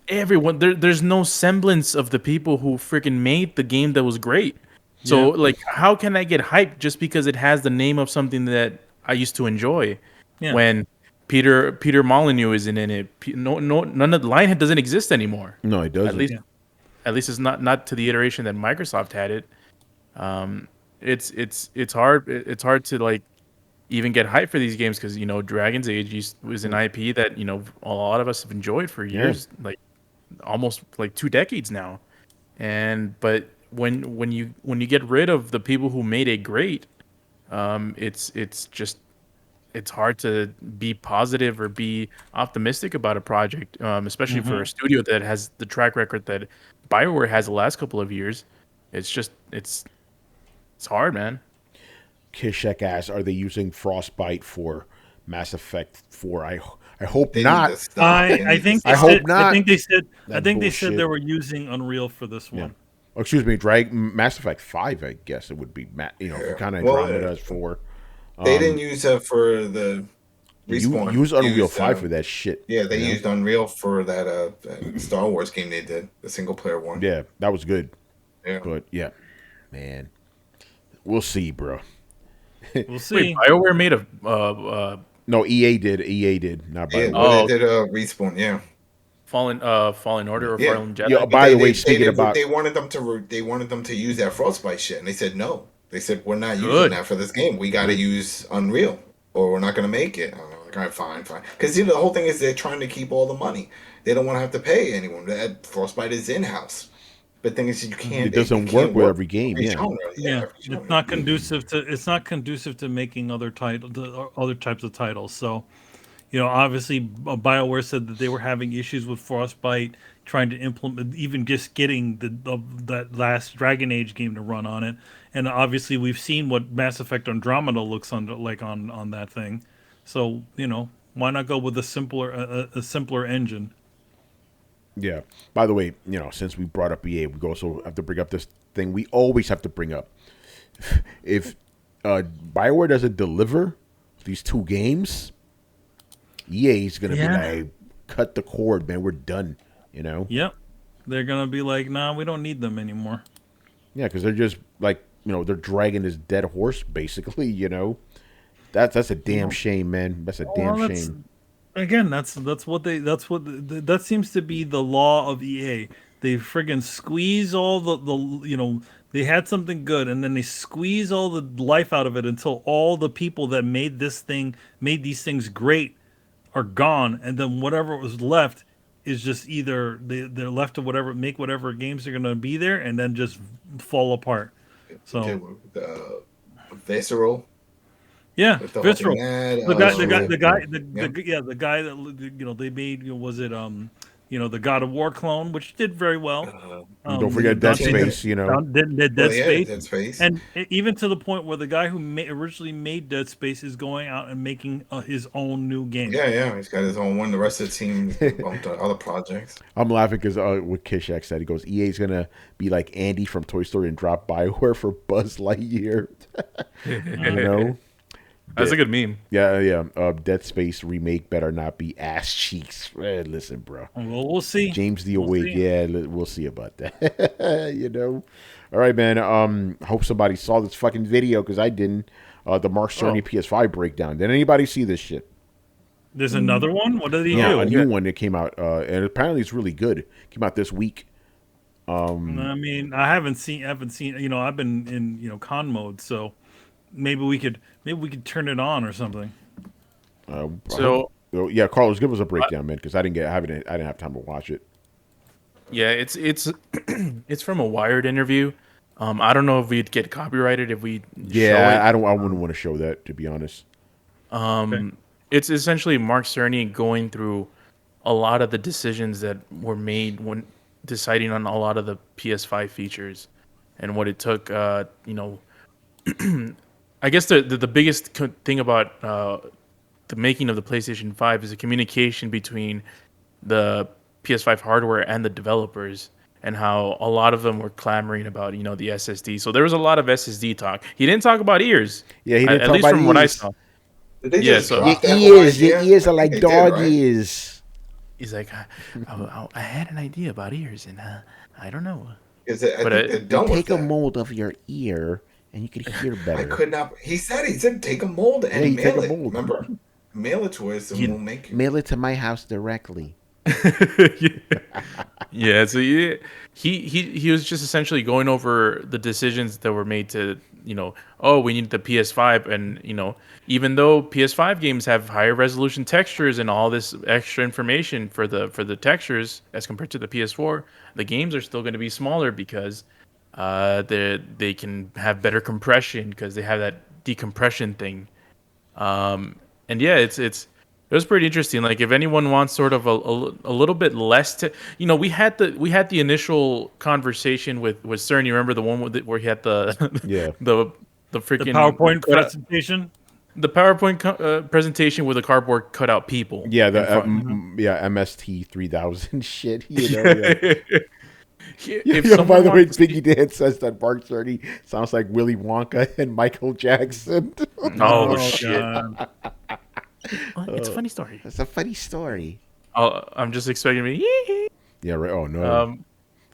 Everyone, there's no semblance of the people who freaking made the game that was great. So how can I get hyped just because it has the name of something that I used to enjoy? Yeah. When Peter Molyneux isn't in it. None of the Lionhead doesn't exist anymore. No, it doesn't. At least it's not to the iteration that Microsoft had it. It's hard. It's hard to like even get hyped for these games because Dragon's Age was an IP that a lot of us have enjoyed for years. almost like 2 decades now. But when you get rid of the people who made it great, it's hard to be positive or be optimistic about a project, especially for a studio that has the track record that Bioware has the last couple of years. It's hard, man. Kishek asks, are they using Frostbite for Mass Effect 4? I hope They not. need to stop. They I need to think they I stop. hope said. not. I think they said. I That think they said they bullshit. were using Unreal for this one. Oh, excuse me, Mass Effect 5, I guess it would be, for kind of Well, Andromeda's 4. They didn't use for the You respawn. use Unreal Used, 5 for that shit. Yeah, they you know? used Unreal for that Star Wars game they did, the single player one. Yeah, that was good. Yeah. But, yeah, man. We'll see, bro. We'll see. Wait, BioWare made a No, EA did. EA did, not Yeah, Bioware. well, they did a respawn. Yeah. Fallen Order or Yeah. Fallen Jedi. Yeah, by the way, speaking about... they wanted them to use that Frostbite shit, and they said no. They said we're not using Good. that for this game. We got to use Unreal, or we're not going to make it. I'm like, all right, fine. Because the whole thing is they're trying to keep all the money. They don't want to have to pay anyone. That Frostbite is in house. But the thing is, you can't. It doesn't work with every game. every Yeah. genre. Yeah, every genre. it's not conducive to. It's not conducive to making other other types of titles. So, obviously, BioWare said that they were having issues with Frostbite, trying to implement, even just getting that last Dragon Age game to run on it. And obviously, we've seen what Mass Effect Andromeda looks like on that thing. So, why not go with a simpler engine? Yeah. By the way, since we brought up EA, we also have to bring up this thing we always have to bring up. If BioWare doesn't deliver these 2 games, EA is going to be like, cut the cord, man. We're done, Yep. They're going to be like, nah, we don't need them anymore. Yeah, because they're just like, they're dragging this dead horse, basically, That's a damn shame, man. That's a damn shame. Again, that seems to be the law of EA. They friggin' squeeze all the they had something good, and then they squeeze all the life out of it until all the people that made these things great are gone, and then whatever was left is just either they're left to make whatever games are gonna be there, and then just fall apart. So Visceral. Yeah, the Visceral. Mad, The guy that they made, was it the God of War clone, which did very well. Don't forget Dead Space, Dead Space. Dead Space. And even to the point where the guy who originally made Dead Space is going out and making his own new game. Yeah, he's got his own one. The rest of the team bumped on other projects. I'm laughing because what Kishak said, he goes, EA's going to be like Andy from Toy Story and drop Bioware for Buzz Lightyear. That's a good meme. Yeah. Dead Space remake better not be ass cheeks. Listen, bro. Well, we'll see. James the Awake. Yeah, we'll see about that. All right, man. Hope somebody saw this fucking video because I didn't. The Mark Cerny PS5 breakdown. Did anybody see this shit? There's another one? What did he do? Yeah, a new one that came out. And apparently it's really good. Came out this week. I mean, I haven't seen. I've been in con mode, so maybe we could turn it on or something. Yeah, Carlos, give us a breakdown, man, because I didn't have time to watch it. Yeah, it's it's from a Wired interview. I don't know if we'd get copyrighted if we show it. I wouldn't want to show that, to be honest. Okay. It's essentially Mark Cerny going through a lot of the decisions that were made when deciding on a lot of the PS5 features and what it took. I guess the biggest thing about the making of the PlayStation 5 is the communication between the PS5 hardware and the developers, and how a lot of them were clamoring about the SSD. So there was a lot of SSD talk. He didn't talk about ears. Yeah, he didn't at talk least about from what I ears. saw. Did they Yeah, just so- drop that Your idea? ears are like They dog did, right? ears. He's like, I had an idea about ears, and I don't know. I think they're You done with take a that. mold of your ear, and you can hear I better. could not. He said take a mold and Yeah, you take mail a it. mold. Remember, mail it to us and we'll make it. Mail it to my house directly. Yeah, so he was just essentially going over the decisions that were made to oh, we need the PS5, and even though PS5 games have higher resolution textures and all this extra information for the textures as compared to the PS4, the games are still going to be smaller because they can have better compression because they have that decompression thing. And yeah, it was pretty interesting. Like if anyone wants sort of a little bit less we had the initial conversation with Cerny. Remember the one where he had the Yeah. the freaking The PowerPoint presentation. The PowerPoint presentation with a cardboard cutout people. Yeah, the MST 3000 shit. Yeah. By the way, Biggie Dan says that Mark Cerny sounds like Willy Wonka and Michael Jackson. Oh shit! It's a funny story. It's a funny story. I'm just expecting me. Yeah, right. Oh no!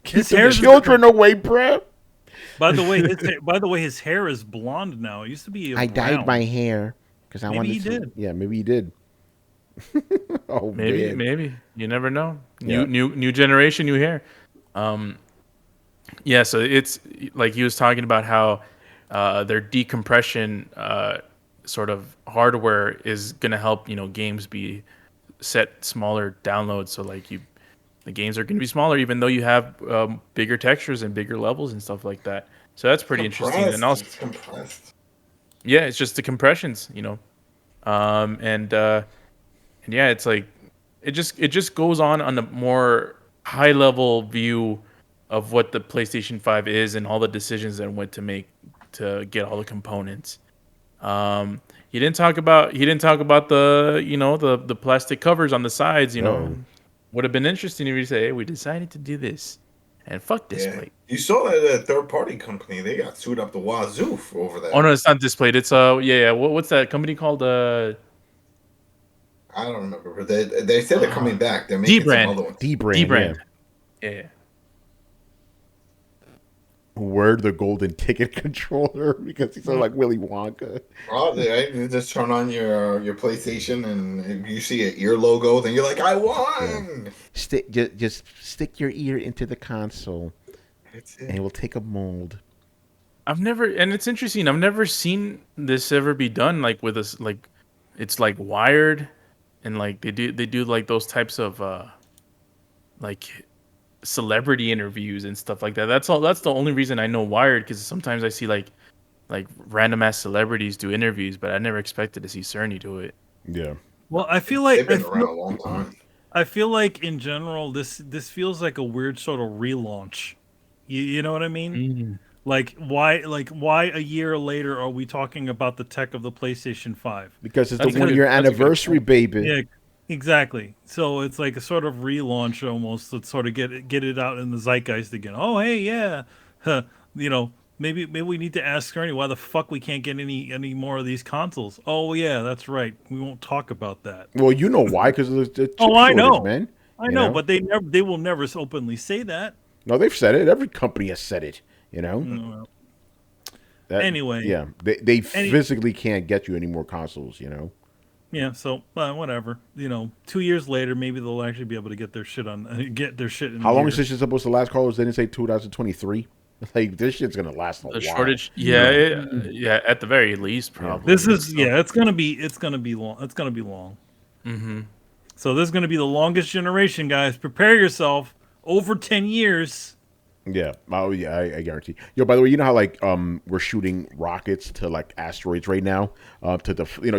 His Keep the children away, bro. By the way, his hair is blonde now. It used to be. I dyed my hair because I wanted to. Did. Yeah, maybe he did. Oh, maybe you never know. Yeah. New generation, new hair. Yeah, so it's like he was talking about how their decompression sort of hardware is gonna help games be set smaller downloads. So like the games are gonna be smaller, even though you have bigger textures and bigger levels and stuff like that. So that's pretty interesting. And also, it's compressed. Yeah, it's just the compressions, and yeah, it's like it just goes on a more high level view of what the PlayStation 5 is and all the decisions that went to make to get all the components. He didn't talk about the plastic covers on the sides. Would have been interesting if you say, hey, we decided to do this, and fuck this plate. You saw that third party company, they got sued up the wazoo over that. Oh no, it's not displayed. It's what's that company called? I don't remember, but they said they're coming back. They're making some other ones. D-brand. Yeah. Word the golden ticket controller because he sounds like Willy Wonka. Oh, you just turn on your PlayStation and if you see an ear logo, then you're like, I won. Yeah. Just stick your ear into the console, and it will take a mold. And it's interesting. I've never seen this ever be done like with us. Like it's like wired, and like they do like those types of like celebrity interviews and stuff like that. That's the only reason I know wired, because sometimes I see like random ass celebrities do interviews, but I never expected to see Cerny do it. Yeah. Well, I feel like they've been around a long time. I feel like in general this feels like a weird sort of relaunch. You know what I mean? Mm-hmm. Like why a year later are we talking about the tech of the PlayStation 5? Because it's the 1 year anniversary, baby. Yeah, exactly. So it's like a sort of relaunch almost to sort of get it out in the zeitgeist again. Oh, hey, yeah. Maybe we need to ask Cerny why the fuck we can't get any more of these consoles. Oh yeah, that's right. We won't talk about that. Well, you know why? Because of the chip I know, shortage, man. I know, but they will never openly say that. No, they've said it. Every company has said it. Anyway, yeah, they physically can't get you any more consoles. Yeah, so whatever. 2 years later, maybe they'll actually be able to get their shit in. How long is this shit supposed to last, Carlos? They didn't say 2023. Like this shit's gonna last a while. The shortage, yeah, at the very least, probably. This is it's gonna be long. It's gonna be long. Mm-hmm. So this is gonna be the longest generation, guys. Prepare yourself. Over 10 years. Yeah. Oh yeah, I guarantee. Yo, by the way, you know how like we're shooting rockets to like asteroids right now,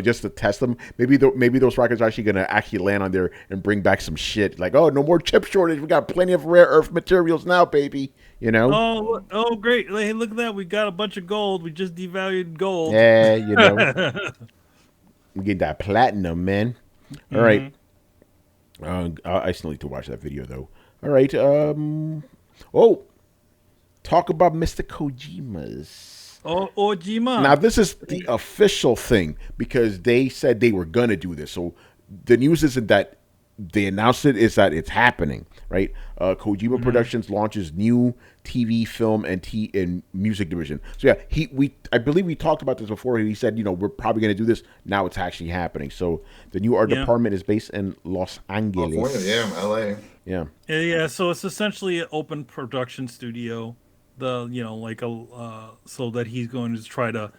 just to test them. Maybe those rockets are actually gonna land on there and bring back some shit. Like, oh, no more chip shortage. We got plenty of rare earth materials now, baby. Oh, great! Hey, look at that. We got a bunch of gold. We just devalued gold. Yeah, we get that platinum, man. All right. I still need to watch that video though. All right. Talk about Mr. Kojima's. Oh, Kojima. Now, this is the official thing because they said they were going to do this. So the news isn't that they announced it, it's that it's happening, right? Kojima Productions launches new TV, film, and music division. So, yeah, I believe we talked about this before. He said, we're probably going to do this. Now it's actually happening. So the new art department is based in Los Angeles. California, LA. Yeah. Yeah, so it's essentially an open production studio. so that he's going to try to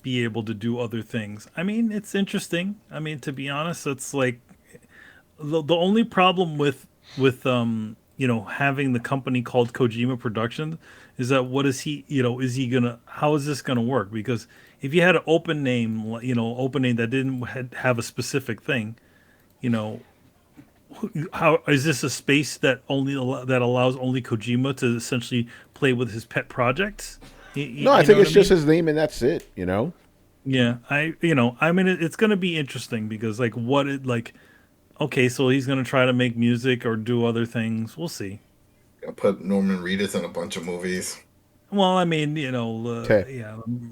be able to do other things. I mean, it's interesting. I mean, to be honest, it's like the only problem with having the company called Kojima Productions is that what is he is he gonna how is this gonna work? Because if you had an open name that didn't have a specific thing, you know how is this a space that that allows only Kojima to essentially play with his pet projects? No, I think it's just his name and that's it. Yeah, I mean, it's gonna be interesting because like okay, so he's gonna try to make music or do other things. We'll see. I'll put Norman Reedus in a bunch of movies. Well, I mean, yeah,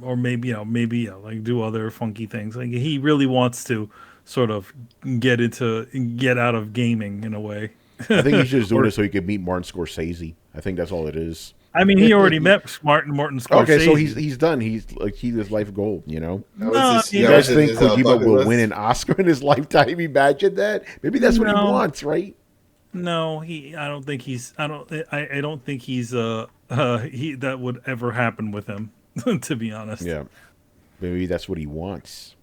or maybe like do other funky things. Like he really wants to sort of get out of gaming in a way. I think he's just doing it so he could meet Martin Scorsese. I think that's all it is. I mean, he already met Martin Scorsese. Okay, so he's done. He's his life goal. No, you guys think Kojima will win an Oscar in his lifetime? Imagine that. Maybe that's what he wants, right? No, I don't think he's. I don't think he's. That would ever happen with him. To be honest. Yeah. Maybe that's what he wants.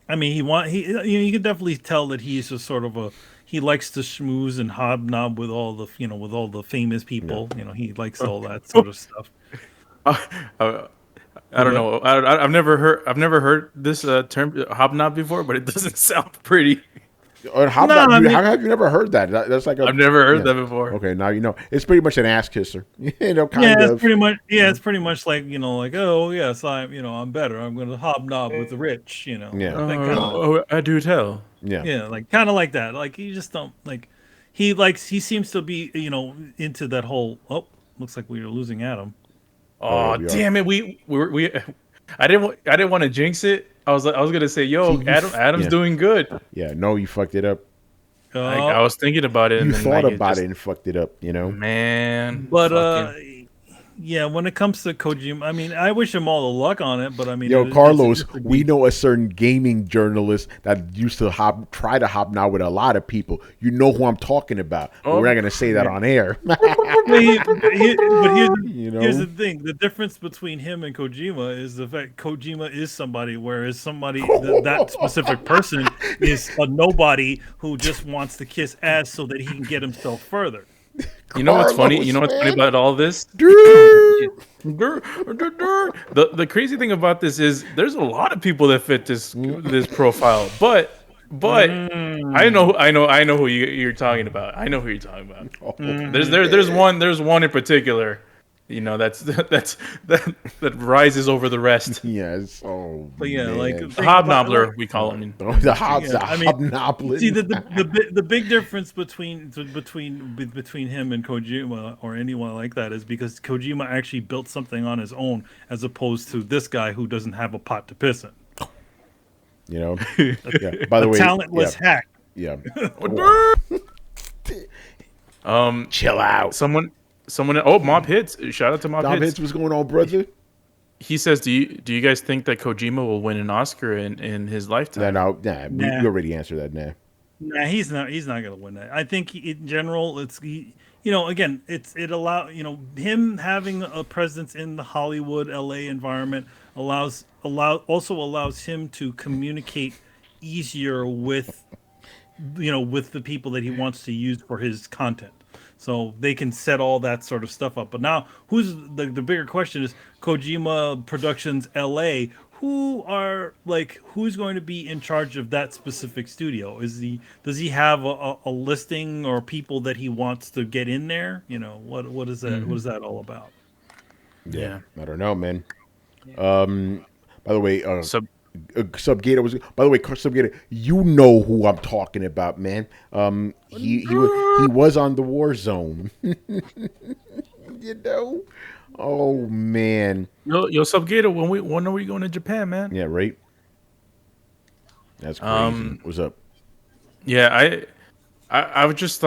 I mean, you can definitely tell that he's just sort of he likes to schmooze and hobnob with all the famous people. Yeah. He likes all that sort of stuff. I don't know. I've never heard this term hobnob before, but it doesn't sound pretty. Hobnob, how have you never heard that? That's like I've never heard that before. Okay, now you know. It's pretty much an ass kisser. Kind of. It's pretty much. Yeah, it's pretty much like like, oh yes, I'm better. I'm going to hobnob with the rich. Yeah. I do tell. Yeah. Yeah, like kind of like that. Like you just don't like. He seems to be into that whole. Oh, looks like we are losing Adam. Oh damn it! I didn't want to jinx it. I was gonna say, yo, Adam's doing good. Yeah, no, you fucked it up. I was thinking about it. You thought about it and fucked it up. Man. But yeah, when it comes to Kojima, I mean, I wish him all the luck on it. But I mean, Carlos, we know a certain gaming journalist that used to try to hobnob with a lot of people. You know who I'm talking about. But we're not gonna say that on air. Here's the thing: the difference between him and Kojima is the fact Kojima is somebody, whereas that specific person is a nobody who just wants to kiss ass so that he can get himself further. You know what's funny? You know what's funny about all this? The crazy thing about this is there's a lot of people that fit this profile, but I know who you're talking about. I know who you're talking about. There's one in particular. That rises over the rest. Yes. Oh, but yeah, man. like the hobnobbler, we call him. The hobnobbler. See, the big difference between him and Kojima or anyone like that is because Kojima actually built something on his own, as opposed to this guy who doesn't have a pot to piss in. Yeah. By the way, talentless hack. Yeah. Chill out. Someone. Oh, Mob Hits! Shout out to Mob Hits. What's going on, brother? He says, "Do you guys think that Kojima will win an Oscar in his lifetime?" Nah. We already answered that. Nah, he's not gonna win that. I think in general, again, it him having a presence in the Hollywood, LA environment allows him to communicate easier with the people that he wants to use for his content. So they can set all that sort of stuff up. But now, who's the bigger question is Kojima Productions LA. Who's going to be in charge of that specific studio? Does he have a listing or people that he wants to get in there? What is that? Mm-hmm. What is that all about? Yeah, I don't know, man. By the way, Subgator was. By the way, Subgator, you know who I'm talking about, man. He was on the War Zone. Oh man. Yo, Subgator, when are we going to Japan, man? Yeah, right. That's crazy. What's up? Yeah, I've just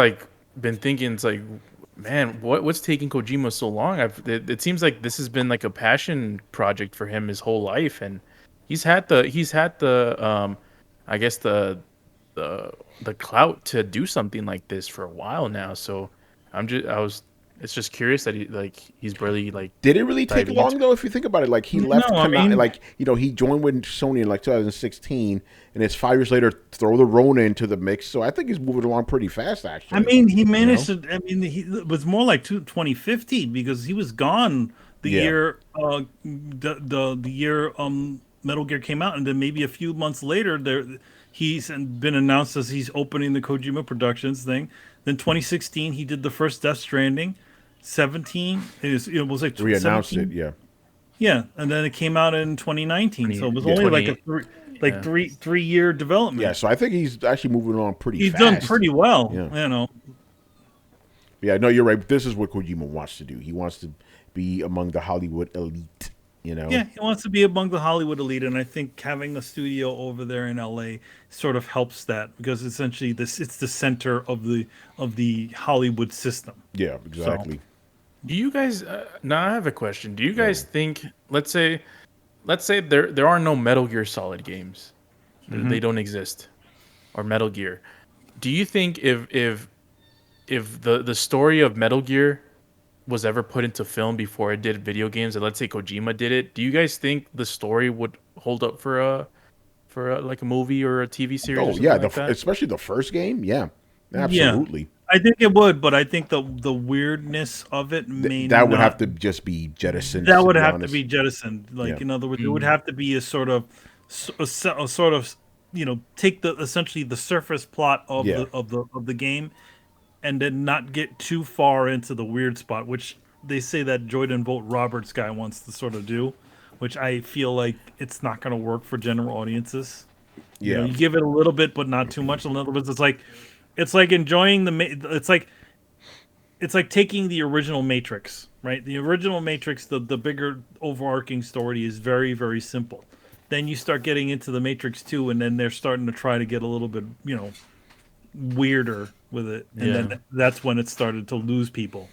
been thinking, it's like, man, what's taking Kojima so long? It seems like this has been like a passion project for him his whole life, and he's had the I guess the clout to do something like this for a while now. So I was It's just curious that he's barely Did it really take diving long into though? If you think about it, like he left, No, I mean, like he joined with Sony in like 2016, and it's 5 years later throw the Rona into the mix. So I think he's moving along pretty fast, actually. I mean, he managed to. I mean, it was more like 2015 because he was gone the Yeah. year the year Metal Gear came out, and then maybe a few months later, he's been announced as he's opening the Kojima Productions thing. Then 2016, he did the first Death Stranding. 17, it was like Re-announced 17? it, yeah. Yeah, and then it came out in 2019, so it was Yeah. only like 20 yeah. 3-year development. Yeah, so I think he's actually moving along pretty He's fast. done pretty well, Yeah. you know. Yeah, no, you're right. This is what Kojima wants to do. He wants to be among the Hollywood elite, you know? Yeah, he wants to be among the Hollywood elite, and I think having a studio over there in LA sort of helps that because essentially it's the center of the Hollywood system. Yeah, exactly. Do you guys? Now I have a question. Do you guys think? Let's say there are no Metal Gear Solid games. They don't exist, or Metal Gear. Do you think if the story of Metal Gear was ever put into film before it did video games, and let's say Kojima did it, do you guys think the story would hold up for a like a movie or a TV series? Oh or something yeah, like that? especially the first game. Yeah, absolutely. I think it would, but I think the weirdness of it That would have to just be jettisoned. That would have honest. to be jettisoned. Like Yeah. in other words, it would have to be a sort of take essentially the surface plot of Yeah. the game, and then not get too far into the weird spot, which they say that Jordan Vogt Roberts guy wants to sort of do, which I feel like it's not going to work for general audiences. Yeah, You give it a little bit, but not too much. In other words, it's like enjoying it's like taking the original Matrix, right? The original Matrix, the bigger overarching story is very, very simple. Then you start getting into the Matrix 2, and then they're starting to try to get a little bit, weirder with it. And then that's when it started to lose people.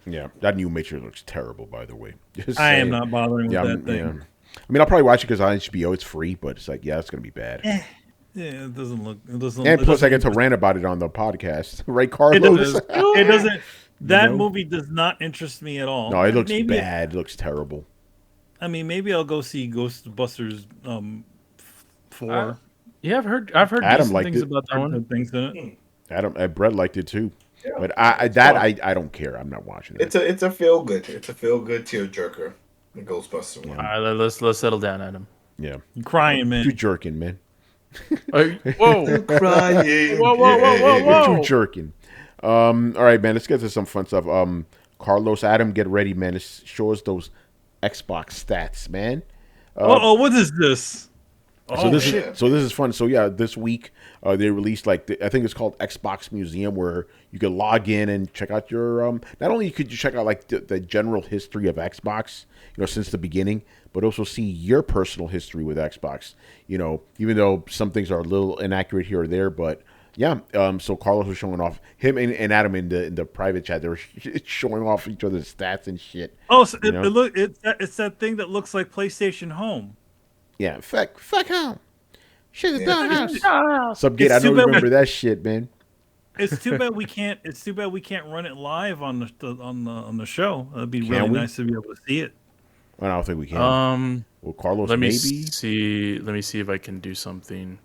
yeah. That new Matrix looks terrible, by the way. Just I am saying. not bothering with that thing. Yeah. I mean, I'll probably watch it because on HBO it's free, but it's like, yeah, it's gonna be bad. Yeah, it doesn't look. It doesn't. And it plus, I doesn't- get to rant about it on the podcast, right, It Carlos? doesn't. It doesn't. That know? movie does not interest me at all. No, it looks Maybe- bad. It looks terrible. I mean, maybe I'll go see Ghostbusters 4. Yeah, I've heard Adam decent liked things it. about that one. Good things in it. Adam, Brett liked it too, but I don't care. I'm not watching it. It's a feel good. It's a feel good tearjerker. The Ghostbusters one. All right, let's settle down, Adam. Yeah, I'm crying, man. you jerking, man. Whoa! Crying. Whoa! You jerking. All right, man. Let's get to some fun stuff. Carlos, Adam, get ready, man. Show us those Xbox stats, man. What is this? So this is fun. So yeah, this week they released I think it's called Xbox Museum, where you can log in and check out your not only could you check out like the general history of Xbox, since the beginning, but also see your personal history with Xbox. Even though some things are a little inaccurate here or there, but yeah. So Carlos was showing off him and Adam in the private chat. They were showing off each other's stats and shit. Oh, so it's that thing that looks like PlayStation Home. Yeah, fuck home. Shit is Yeah. downhouse. Subgate, It's I too don't bad remember that shit, man. It's too bad we can't. It's too bad we can't run it live on the show. That'd be Can really we? nice to be able to see it. I don't think we can. Well, Carlos, Let me maybe. see. Let me see if I can do something.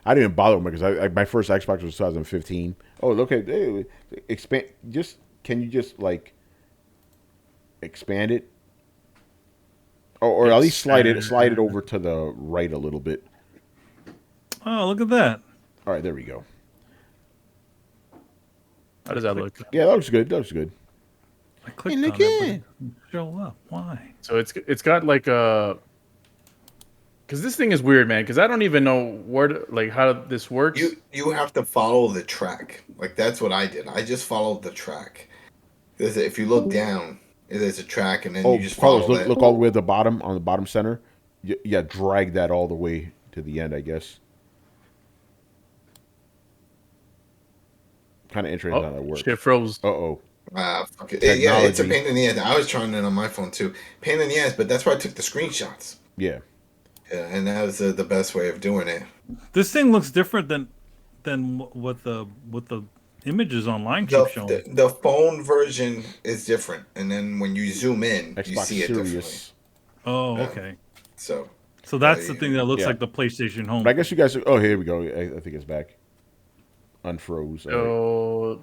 I didn't even bother with it because my first Xbox was 2015. Oh, look at expand. Can you just expand it, or at least slide it over to the right a little bit. Oh, look at that. All right, there we go. How does that look? Yeah, that looks good. That looks good. I clicked And on again. it, but it didn't show up. Why? So it's got like a. Because this thing is weird, man. Because I don't even know how this works. You have to follow the track. Like that's what I did. I just followed the track. If you look down, there's a track, and then you just follow Carlos, that. look all the way at the bottom on the bottom center. Yeah, drag that all the way to the end, I guess. Kind of interesting how that works. Shit froze. Uh-oh. Fuck it. Yeah, it's a Technology. pain in the ass. I was trying it on my phone too. Pain in the ass, but that's why I took the screenshots. Yeah. Yeah, and that was the best way of doing it. This thing looks different than what the Images online keep showing. The phone version is different, and then when you zoom in, you Xbox see it differently. Series. Oh, okay. So That's the thing that looks Yeah. like the PlayStation Home. But I guess you guys. Oh, here we go. I think it's back. Unfroze. All right. So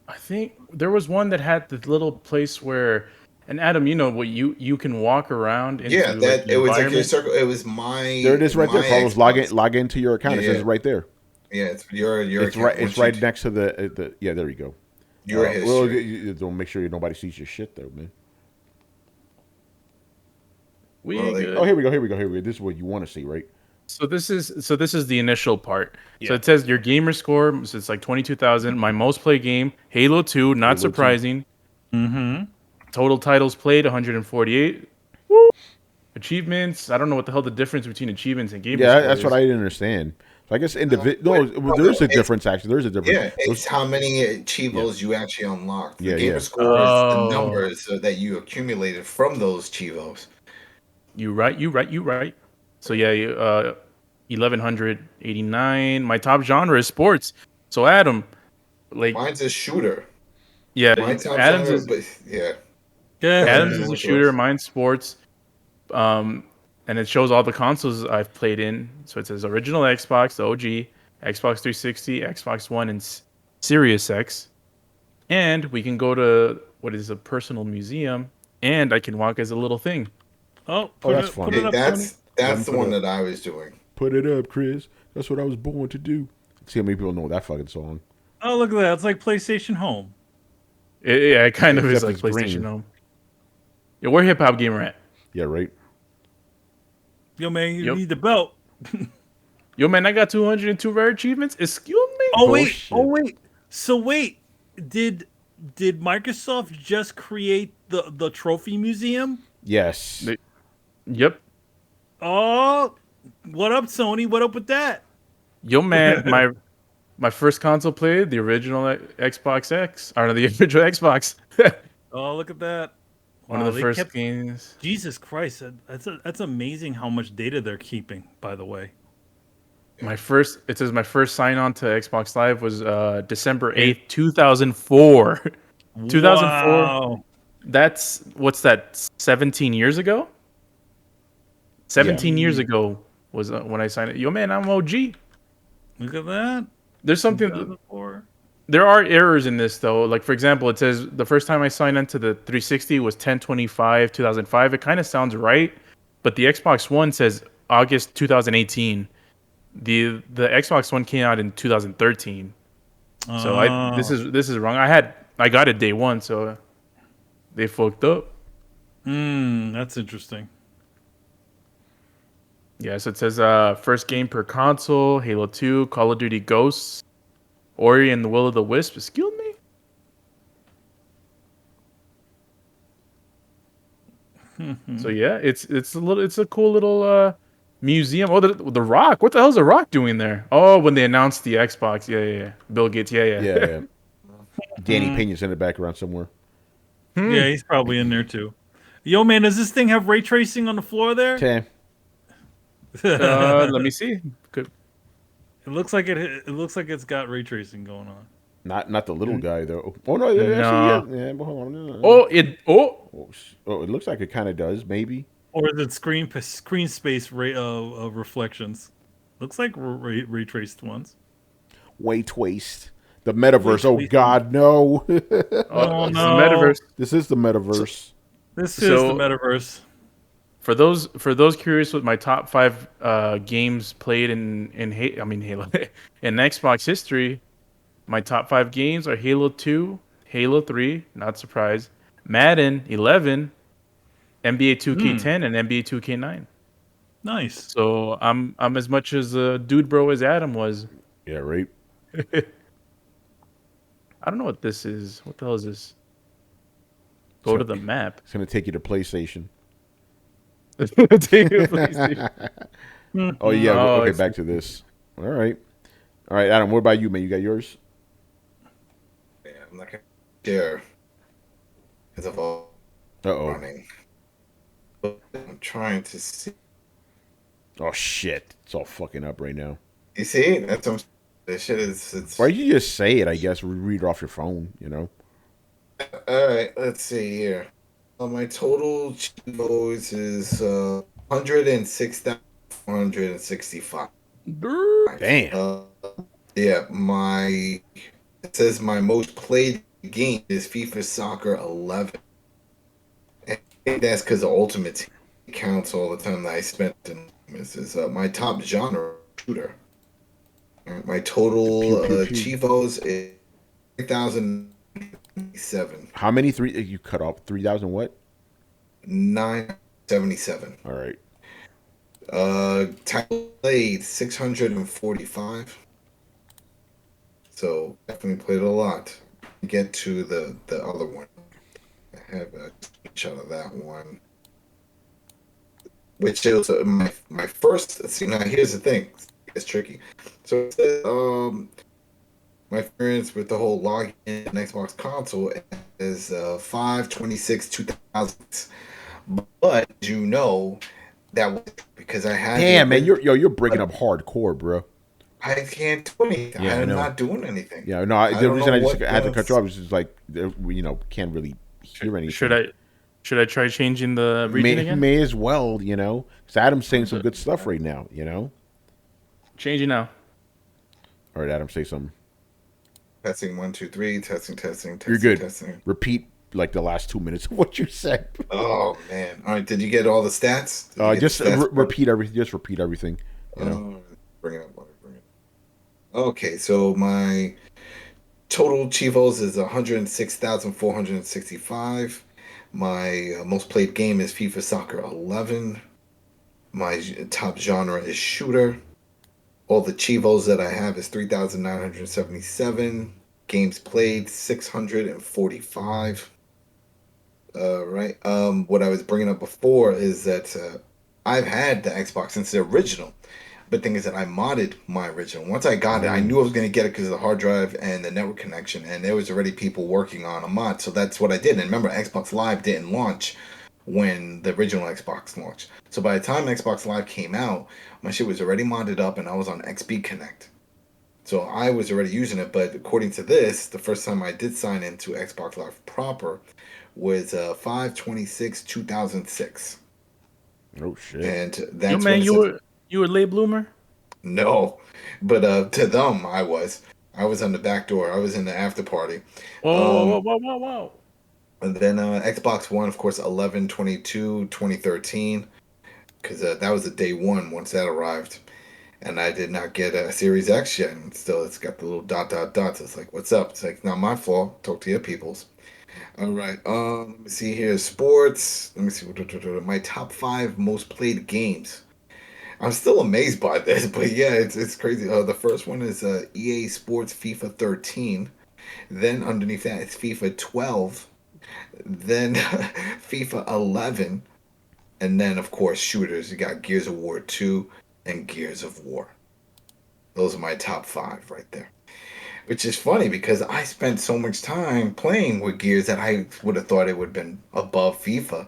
I think there was one that had the little place where, and Adam, you know what, you can walk around into yeah, like that the it was like your environment. circle. It was my There it is, right there. my Carlos, Xbox. log into your account. Yeah, It says yeah. it right there. Yeah, it's your It's account. right. It's right next to the. Yeah, there you go. Your Well, history. don't make sure nobody sees your shit though, man. We Well, ain't they- good. Oh, here we go. Here we go. Here we go. This is what you want to see, right? So this is the initial part. So Yeah. it says your gamer score. So it's like 22,000. My most played game, Halo 2. Not Halo 2. surprising. Mm-hmm. Total titles played, 148. Woo! Achievements. I don't know what the hell the difference between achievements and gamer Yeah, score that's is. what I didn't understand. So I guess no, there's a difference actually. There's a difference. Yeah, it's how many Chivos you actually unlocked. The Yeah, gamer yeah. score is the Oh. numbers that you accumulated from those Chivos. You right. So yeah, 1189. My top genre is sports. So Adam, like Mine's a shooter. yeah, Mine's top Adam's genre, is but yeah. Adam's Yeah. is a shooter. Mine's sports. And it shows all the consoles I've played in. So it says original Xbox, the OG, Xbox 360, Xbox One, and Series X. And we can go to what is a personal museum, and I can walk as a little thing. Oh, that's put funny. it up, Tony. That's the put one up. that I was doing. Put it up, Chris. That's what I was born to do. See how many people know that fucking song. Oh, look at that. It's like PlayStation Home. It kind of is Except like it's PlayStation green. Home. Yeah, where Hip Hop Gamer at? Yeah, right. Yo, man, you Yep. need the belt. Yo, man, I got 202 rare achievements. Excuse me. Oh wait, Bullshit. oh wait. So wait, did Microsoft just create the trophy museum? Yes. Yep. Oh, what up, Sony? What up with that? Yo, man, my first console played the original Xbox X, or the original Xbox. Oh, look at that. One Wow, of the they first kept- games. Jesus Christ, that's amazing how much data they're keeping. By the way. It says my first sign on to Xbox Live was December 8th, 2004. 2004. Wow. That's what's that? 17 years ago. 17 years ago was when I signed it. Yo, man, I'm OG. Look at that. There's something. 2004. There are errors in this though. Like for example, it says the first time I signed into the 360 was 10/25, 2005. It kind of sounds right, but the Xbox One says August 2018. The Xbox One came out in 2013. So this is wrong. I got it day one, so they fucked up. That's interesting. Yeah, so it says first game per console, Halo 2, Call of Duty Ghosts, Ori and the Will of the Wisp. Excuse me. So yeah, it's a cool little museum. Oh, the Rock. What the hell's the Rock doing there? Oh, when they announced the Xbox. Yeah. Bill Gates. Yeah. Yeah. Danny Pena's in the background somewhere. Yeah, he's probably in there too. Yo, man, does this thing have ray tracing on the floor there? Okay. Let me see. Good. It looks like it's got ray tracing going on. Not the little guy though. Oh no, No. actually, yeah. But hold on. Oh, It looks like it kind of does. Maybe. Or is it screen space reflections? Looks like ray traced ones. Way waste. The metaverse. Oh Wait. God, no. Oh this is the no! metaverse. This is the metaverse. This is the So- metaverse. For those curious with my top 5 games played in Halo in Xbox history, my top 5 games are Halo 2, Halo 3, not surprised, Madden 11, NBA 2K10, and NBA 2K9. Nice. So I'm as much as a dude bro as Adam was. Yeah, right. I don't know what this is. What the hell is this? Go to the map. It's gonna take you to PlayStation. Take a PlayStation. Oh yeah. Oh, Okay, it's- back to this. All right, Adam. What about you, man? You got yours? Yeah, I'm not gonna share because of all running. But I'm trying to see. Oh shit! It's all fucking up right now. You see, that's what This shit is. Why It's you just say it? I guess read it off your phone. You know. all right. Let's see here. My total Chivos is 106,465. Damn. Yeah, my it says my most played game is FIFA Soccer 11. And I think that's because the Ultimate Team counts all the time that I spent in this. Is my top genre shooter. My Pew total pew pew. Chivos is 3,077. How many three? You cut off 3,000. What? 977. All right. Title played 645. So definitely played a lot. Get to the other one. I have a screenshot of that one, which is my first. See, now here's the thing. It's tricky. So it says, my experience with the whole login and Xbox console is 5/26/2000. But you know that was because I had Damn, man, the you're breaking up hardcore, bro. I can't do anything. Yeah, I I'm know. not doing anything. Yeah, no. I The don't reason know I just what had to cut you off is just like can't really hear anything. Should I try changing the region again? May as well, because Adam's saying some good stuff right now. Change it now. All right, Adam, say something. Testing 1, 2, 3. Testing, You're good. testing. Repeat like the last 2 minutes of what you said. Oh man! All right, did you get all the stats? Just repeat everything. Just repeat everything. Bring it up. Bring it. Okay, so my total Chivos is 106,465. My most played game is FIFA Soccer 11. My top genre is shooter. All the Chivos that I have is 3,977. Games played 645. Right. What I was bringing up before is that I've had the Xbox since the original. But thing is that I modded my original. Once I got it, I knew I was going to get it because of the hard drive and the network connection, and there was already people working on a mod. So that's what I did. And remember, Xbox Live didn't launch when the original Xbox launched. So by the time Xbox Live came out, my shit was already modded up, and I was on XB Connect. So I was already using it. But according to this, the first time I did sign into Xbox Live proper was 5/26/2006. Oh shit! And Yo, that's man, when it said, you were a late bloomer. no, but to them, I was. I was on the back door. I was in the after party. Oh, whoa. And then Xbox One, of course, 11/22/2013, because that was the day one once that arrived. And I did not get a Series X yet. And still, it's got the little dot, dot, dots. It's like, what's up? It's like, not my fault. Talk to your peoples. All right. Let me see here. Sports. Let me see. My top 5 most played games. I'm still amazed by this, but yeah, it's crazy. The first one is EA Sports FIFA 13. Then underneath that, it's FIFA 12. Then FIFA 11. And then, of course, shooters. You got Gears of War 2 and Gears of War. Those are my top 5 right there. Which is funny because I spent so much time playing with Gears that I would have thought it would have been above FIFA.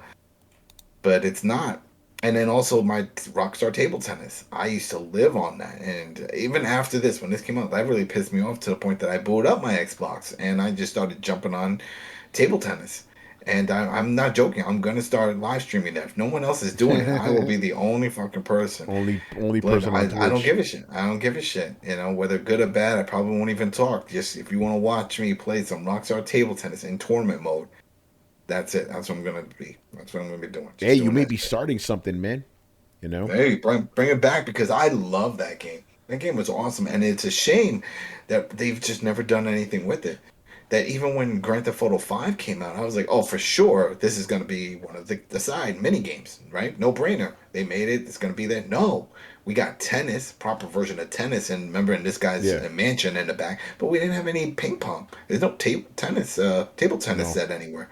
But it's not. And then also my Rockstar Table Tennis. I used to live on that. And even after this, when this came out, that really pissed me off to the point that I booted up my Xbox. And I just started jumping on table tennis. And I'm not joking. I'm going to start live streaming that. If no one else is doing it, I will be the only fucking person. Only person on Twitch. I don't give a shit. I don't give a shit. Whether good or bad, I probably won't even talk. Just if you want to watch me play some Rockstar Table Tennis in tournament mode, that's it. That's what I'm gonna be. That's what I'm gonna be doing. Hey, you may be starting something, man. Hey, bring it back because I love that game. That game was awesome, and it's a shame that they've just never done anything with it. That even when Grand Theft Auto 5 came out, I was like, oh, for sure, this is gonna be one of the side mini games, right? No brainer. They made it. It's gonna be that. No, we got tennis, proper version of tennis, and remember in this guy's mansion in the back, but we didn't have any ping pong. There's no table tennis set anywhere.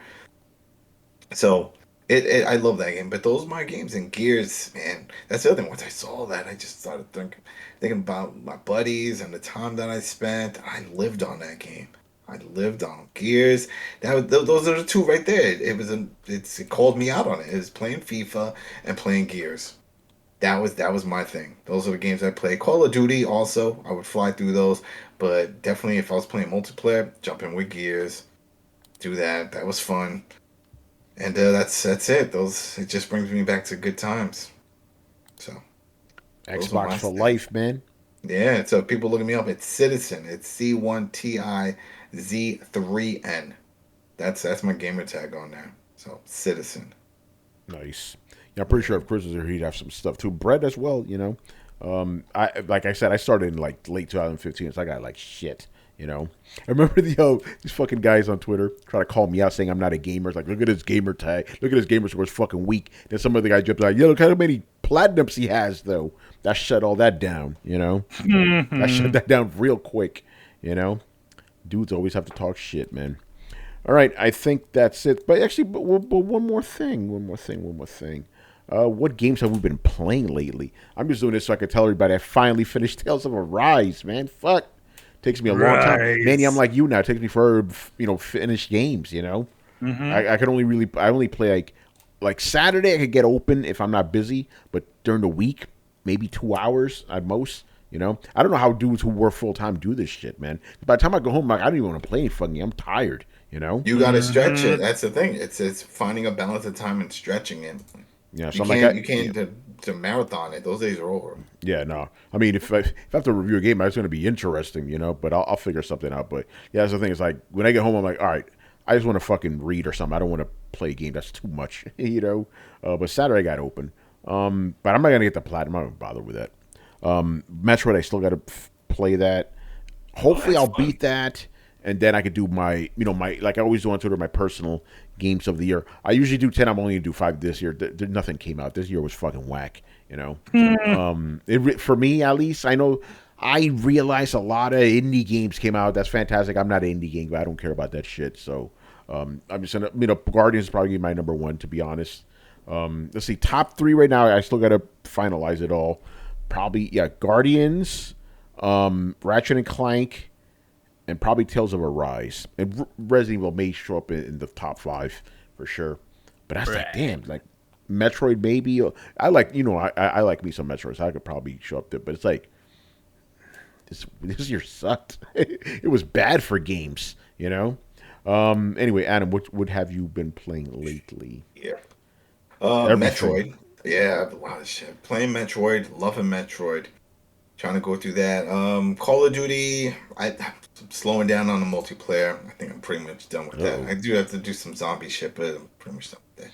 So I love that game, but those are my games. And Gears, man, that's the other thing. Once I saw that, I just started thinking about my buddies and the time that I spent. I lived on that game. I lived on Gears. Those are the two right there. It called me out on it. It was playing FIFA and playing Gears. That was my thing. Those are the games I play. Call of Duty also, I would fly through those, but definitely if I was playing multiplayer, jump in with Gears, do that. That was fun, and that's it. Those it just brings me back to good times. So those are Xbox my for thing. life, man. Yeah. So people looking me up. It's Citizen. It's C1TIZ3N. That's my gamer tag on there. So Citizen. Nice. Yeah, I'm pretty sure if Chris was here, he'd have some stuff too. Brett as well, you know. I like I said, I started in like late 2015, so I got like shit, you know. I remember these fucking guys on Twitter try to call me out saying I'm not a gamer. It's like, look at his gamer tag, look at his gamer score, it's fucking weak. Then some other guy jumped out, yeah, look how many platinums he has though. That shut all that down, you know. I shut that down real quick, you know. Dudes always have to talk shit, man. All right, I think that's it. But actually, but one more thing, one more thing. What games have we been playing lately? I'm just doing this so I can tell everybody I finally finished Tales of Arise, man. Fuck, takes me a long time. Manny, I'm Rise. like you now. It takes me forever, finish games. You know, I can only really, I only play like Saturday. I could get open if I'm not busy, but during the week, maybe 2 hours at most. You know, I don't know how dudes who work full time do this shit, man. By the time I go home, like I don't even want to play any fucking game. I'm tired. You know. You got to stretch it. That's the thing. It's finding a balance of time and stretching it. Yeah, so You I'm like, can't you yeah. can't to marathon it. Those days are over. Yeah, no. I mean, if I have to review a game, it's going to be interesting, you know. But I'll figure something out. But yeah, that's the thing. It's like when I get home, I'm like, all right, I just want to fucking read or something. I don't want to play a game. That's too much, you know. But Saturday I got open. But I'm not gonna get the platinum. I'm not gonna bother with that. Metroid, I still got to play that. Oh, Hopefully, that's I'll fun. beat that, and then I could do my, my like I always do on Twitter, my personal games of the year. I usually do 10. I'm only gonna do 5 this year. Nothing came out this year. Was fucking whack, you know. For me at least, I know I realize a lot of indie games came out. That's fantastic. I'm not an indie game, but I don't care about that shit. So I'm just gonna, Guardians is probably my number one, to be honest. Let's see, top 3 right now. I still gotta finalize it all. Probably, yeah, Guardians, Ratchet and Clank, and probably Tales of Arise. And Resident Evil may show up in the top 5 for sure. But that's like, Right. damn, like Metroid maybe. I like, I like me some Metroid, so I could probably show up there. But it's like, this year sucked. It was bad for games, you know. Anyway, Adam, what have you been playing lately? Yeah. Everything. Metroid. Yeah, I have a lot of shit. Playing Metroid, loving Metroid. Trying to go through that. Call of Duty. I'm slowing down on the multiplayer. I think I'm pretty much done with that. Oh, I do have to do some zombie shit, but I'm pretty much done with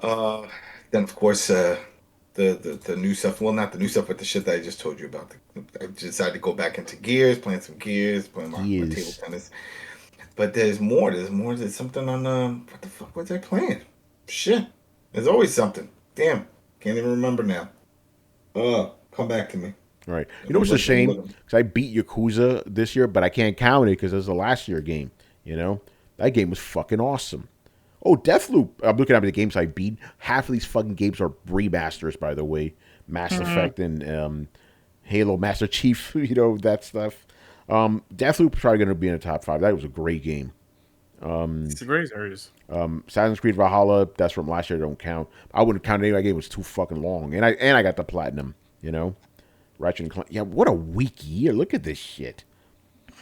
that. Then of course, the new stuff. Well, not the new stuff, but the shit that I just told you about. I decided to go back into Gears, playing some Gears, playing my table geez. tennis. But there's more. There's more. There's something on what the fuck was I playing? Shit. There's always something. Damn. Can't even remember now. Come back to me. Right. You know what's a I'm shame? looking. Because I beat Yakuza this year, but I can't count it because it was the last year game. You know, that game was fucking awesome. Oh, Deathloop. I'm looking at the games I beat. Half of these fucking games are remasters, by the way. Mass Effect and Halo Master Chief. You know that stuff. Deathloop is probably going to be in the top 5. That was a great game. It's a great series. Assassin's Creed Valhalla. That's from last year. Don't count. I wouldn't count it anyway. That game was too fucking long, and I got the platinum. You know. Ratchet and Clank. Yeah, what a weak year. Look at this shit.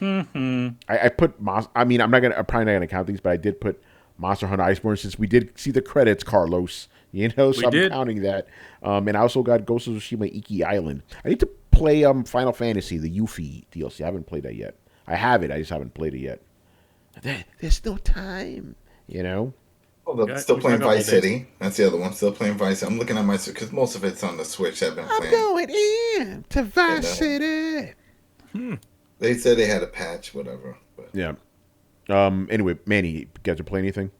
I put I mean, I'm probably not gonna count these, but I did put Monster Hunter Iceborne since we did see the credits, Carlos. You know, so We I'm did. counting that. And I also got Ghost of Tsushima Iki Island. I need to play Final Fantasy, the Yuffie DLC. I haven't played that yet. I have it. I just haven't played it yet. There's no time. You know. Hold up. Yeah, Still we playing got a couple Vice days. City. That's the other one. Still playing Vice. I'm looking at my because most of it's on the Switch. I've been I'm playing. going in to Vice City. They said they had a patch, whatever. But Yeah. Anyway, Manny, you guys to play anything?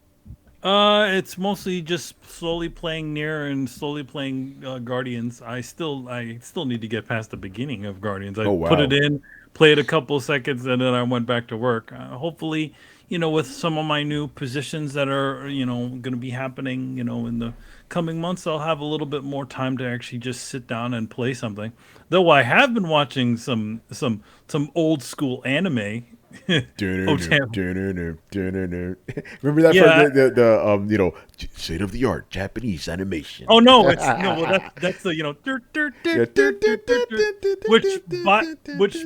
It's mostly just slowly playing Near and slowly playing Guardians. I still need to get past the beginning of Guardians. I Oh put wow. it in, played a couple seconds, and then I went back to work. Hopefully, with some of my new positions that are, going to be happening, in the coming months, I'll have a little bit more time to actually just sit down and play something. Though I have been watching some old school anime. Oh damn. Remember that Yeah. for the state of the art Japanese animation. Oh no, it's no. Well, that's the which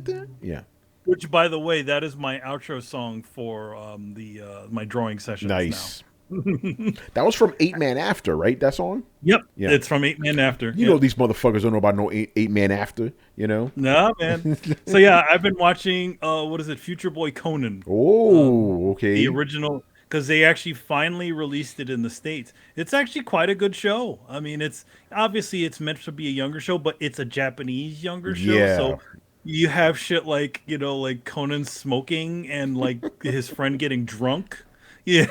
Yeah. which by the way, that is my outro song for the my drawing sessions Nice. now. That was from 8 Man After, right? That song? Yep. Yeah. It's from 8 Man After. You know these motherfuckers don't know about no 8 Man After, you know? No, man. So yeah, I've been watching what is it, Future Boy Conan. Oh, okay. The original, because they actually finally released it in the States. It's actually quite a good show. I mean, it's obviously it's meant to be a younger show, but it's a Japanese younger show. Yeah. So you have shit like, like Conan smoking and like his friend getting drunk. Yeah.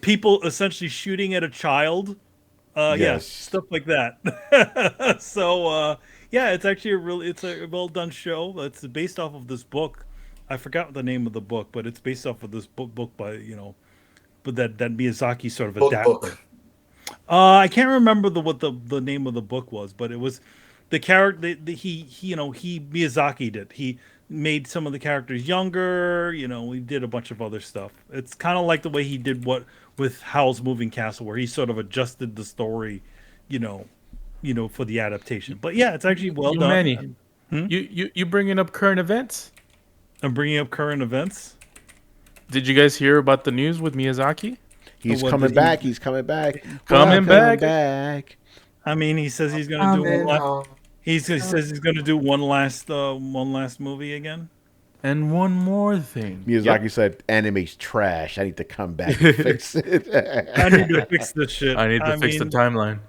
People essentially shooting at a child. Yeah, Yes. stuff like that. So yeah, it's actually it's a well done show. It's based off of this book. I forgot the name of the book, but it's based off of this book by but that Miyazaki sort of adapted. I can't remember what the name of the book was, but it was the character. He Miyazaki did. He made some of the characters younger. We did a bunch of other stuff. It's kind of like the way he did with Howl's Moving Castle, where he sort of adjusted the story, for the adaptation. But yeah, it's actually well done. Manny, you bringing up current events? I'm bringing up current events. Did you guys hear about the news with Miyazaki? He's coming back. He's coming back. Coming back. I mean, he says he's going to do one last. He says he's going to do one last movie again. And one more thing. Miyazaki said, "Anime's trash. I need to come back and fix it. I need to fix this shit. I need to fix the timeline."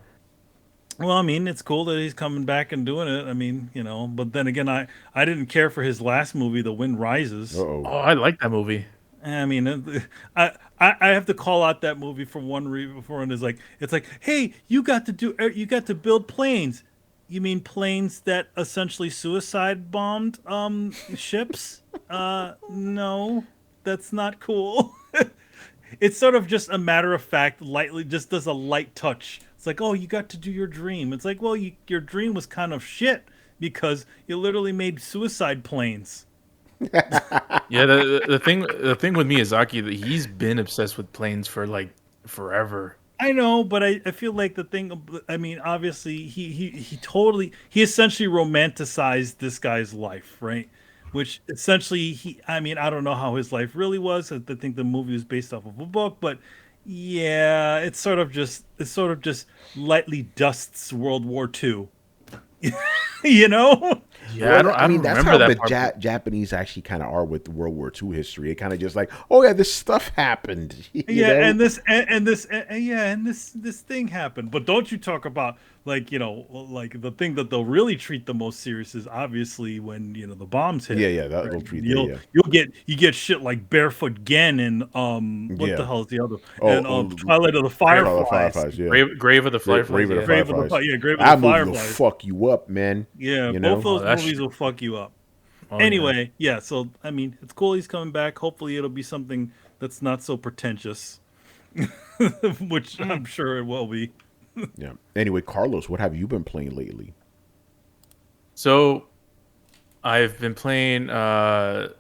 Well, I mean, it's cool that he's coming back and doing it. I mean, but then again, I didn't care for his last movie, The Wind Rises. Oh, I like that movie. I mean, I have to call out that movie for one reason. It's like, hey, you got to build planes. You mean planes that essentially suicide bombed ships? No, that's not cool. It's sort of just a matter of fact, lightly, just does a light touch. It's like, oh, you got to do your dream. It's like, well, your dream was kind of shit because you literally made suicide planes. Yeah, the thing with Miyazaki, that he's been obsessed with planes for like forever. I know, but I feel like the thing. I mean, obviously, he essentially romanticized this guy's life, right? Which essentially I mean, I don't know how his life really was. I think the movie was based off of a book, but yeah, it's sort of just lightly dusts World War II. Yeah, Well, I mean that's remember how that the part. Japanese actually kind of are with World War II history. It kind of just like, oh yeah, this stuff happened. And this thing happened. But don't you talk about like the thing that they'll really treat the most serious is obviously when the bombs hit. Yeah, that'll treat. You get shit like Barefoot Gen and what the hell is the other? Twilight of the Fireflies. Grave of the Fireflies. Grave of the Fireflies. That movie will fuck you up, man. Yeah, both those movies will fuck you up. Anyway, yeah. So I mean, it's cool he's coming back. Hopefully, it'll be something that's not so pretentious, which I'm sure it will be. Yeah. Anyway, Carlos, what have you been playing lately? So, I've been playing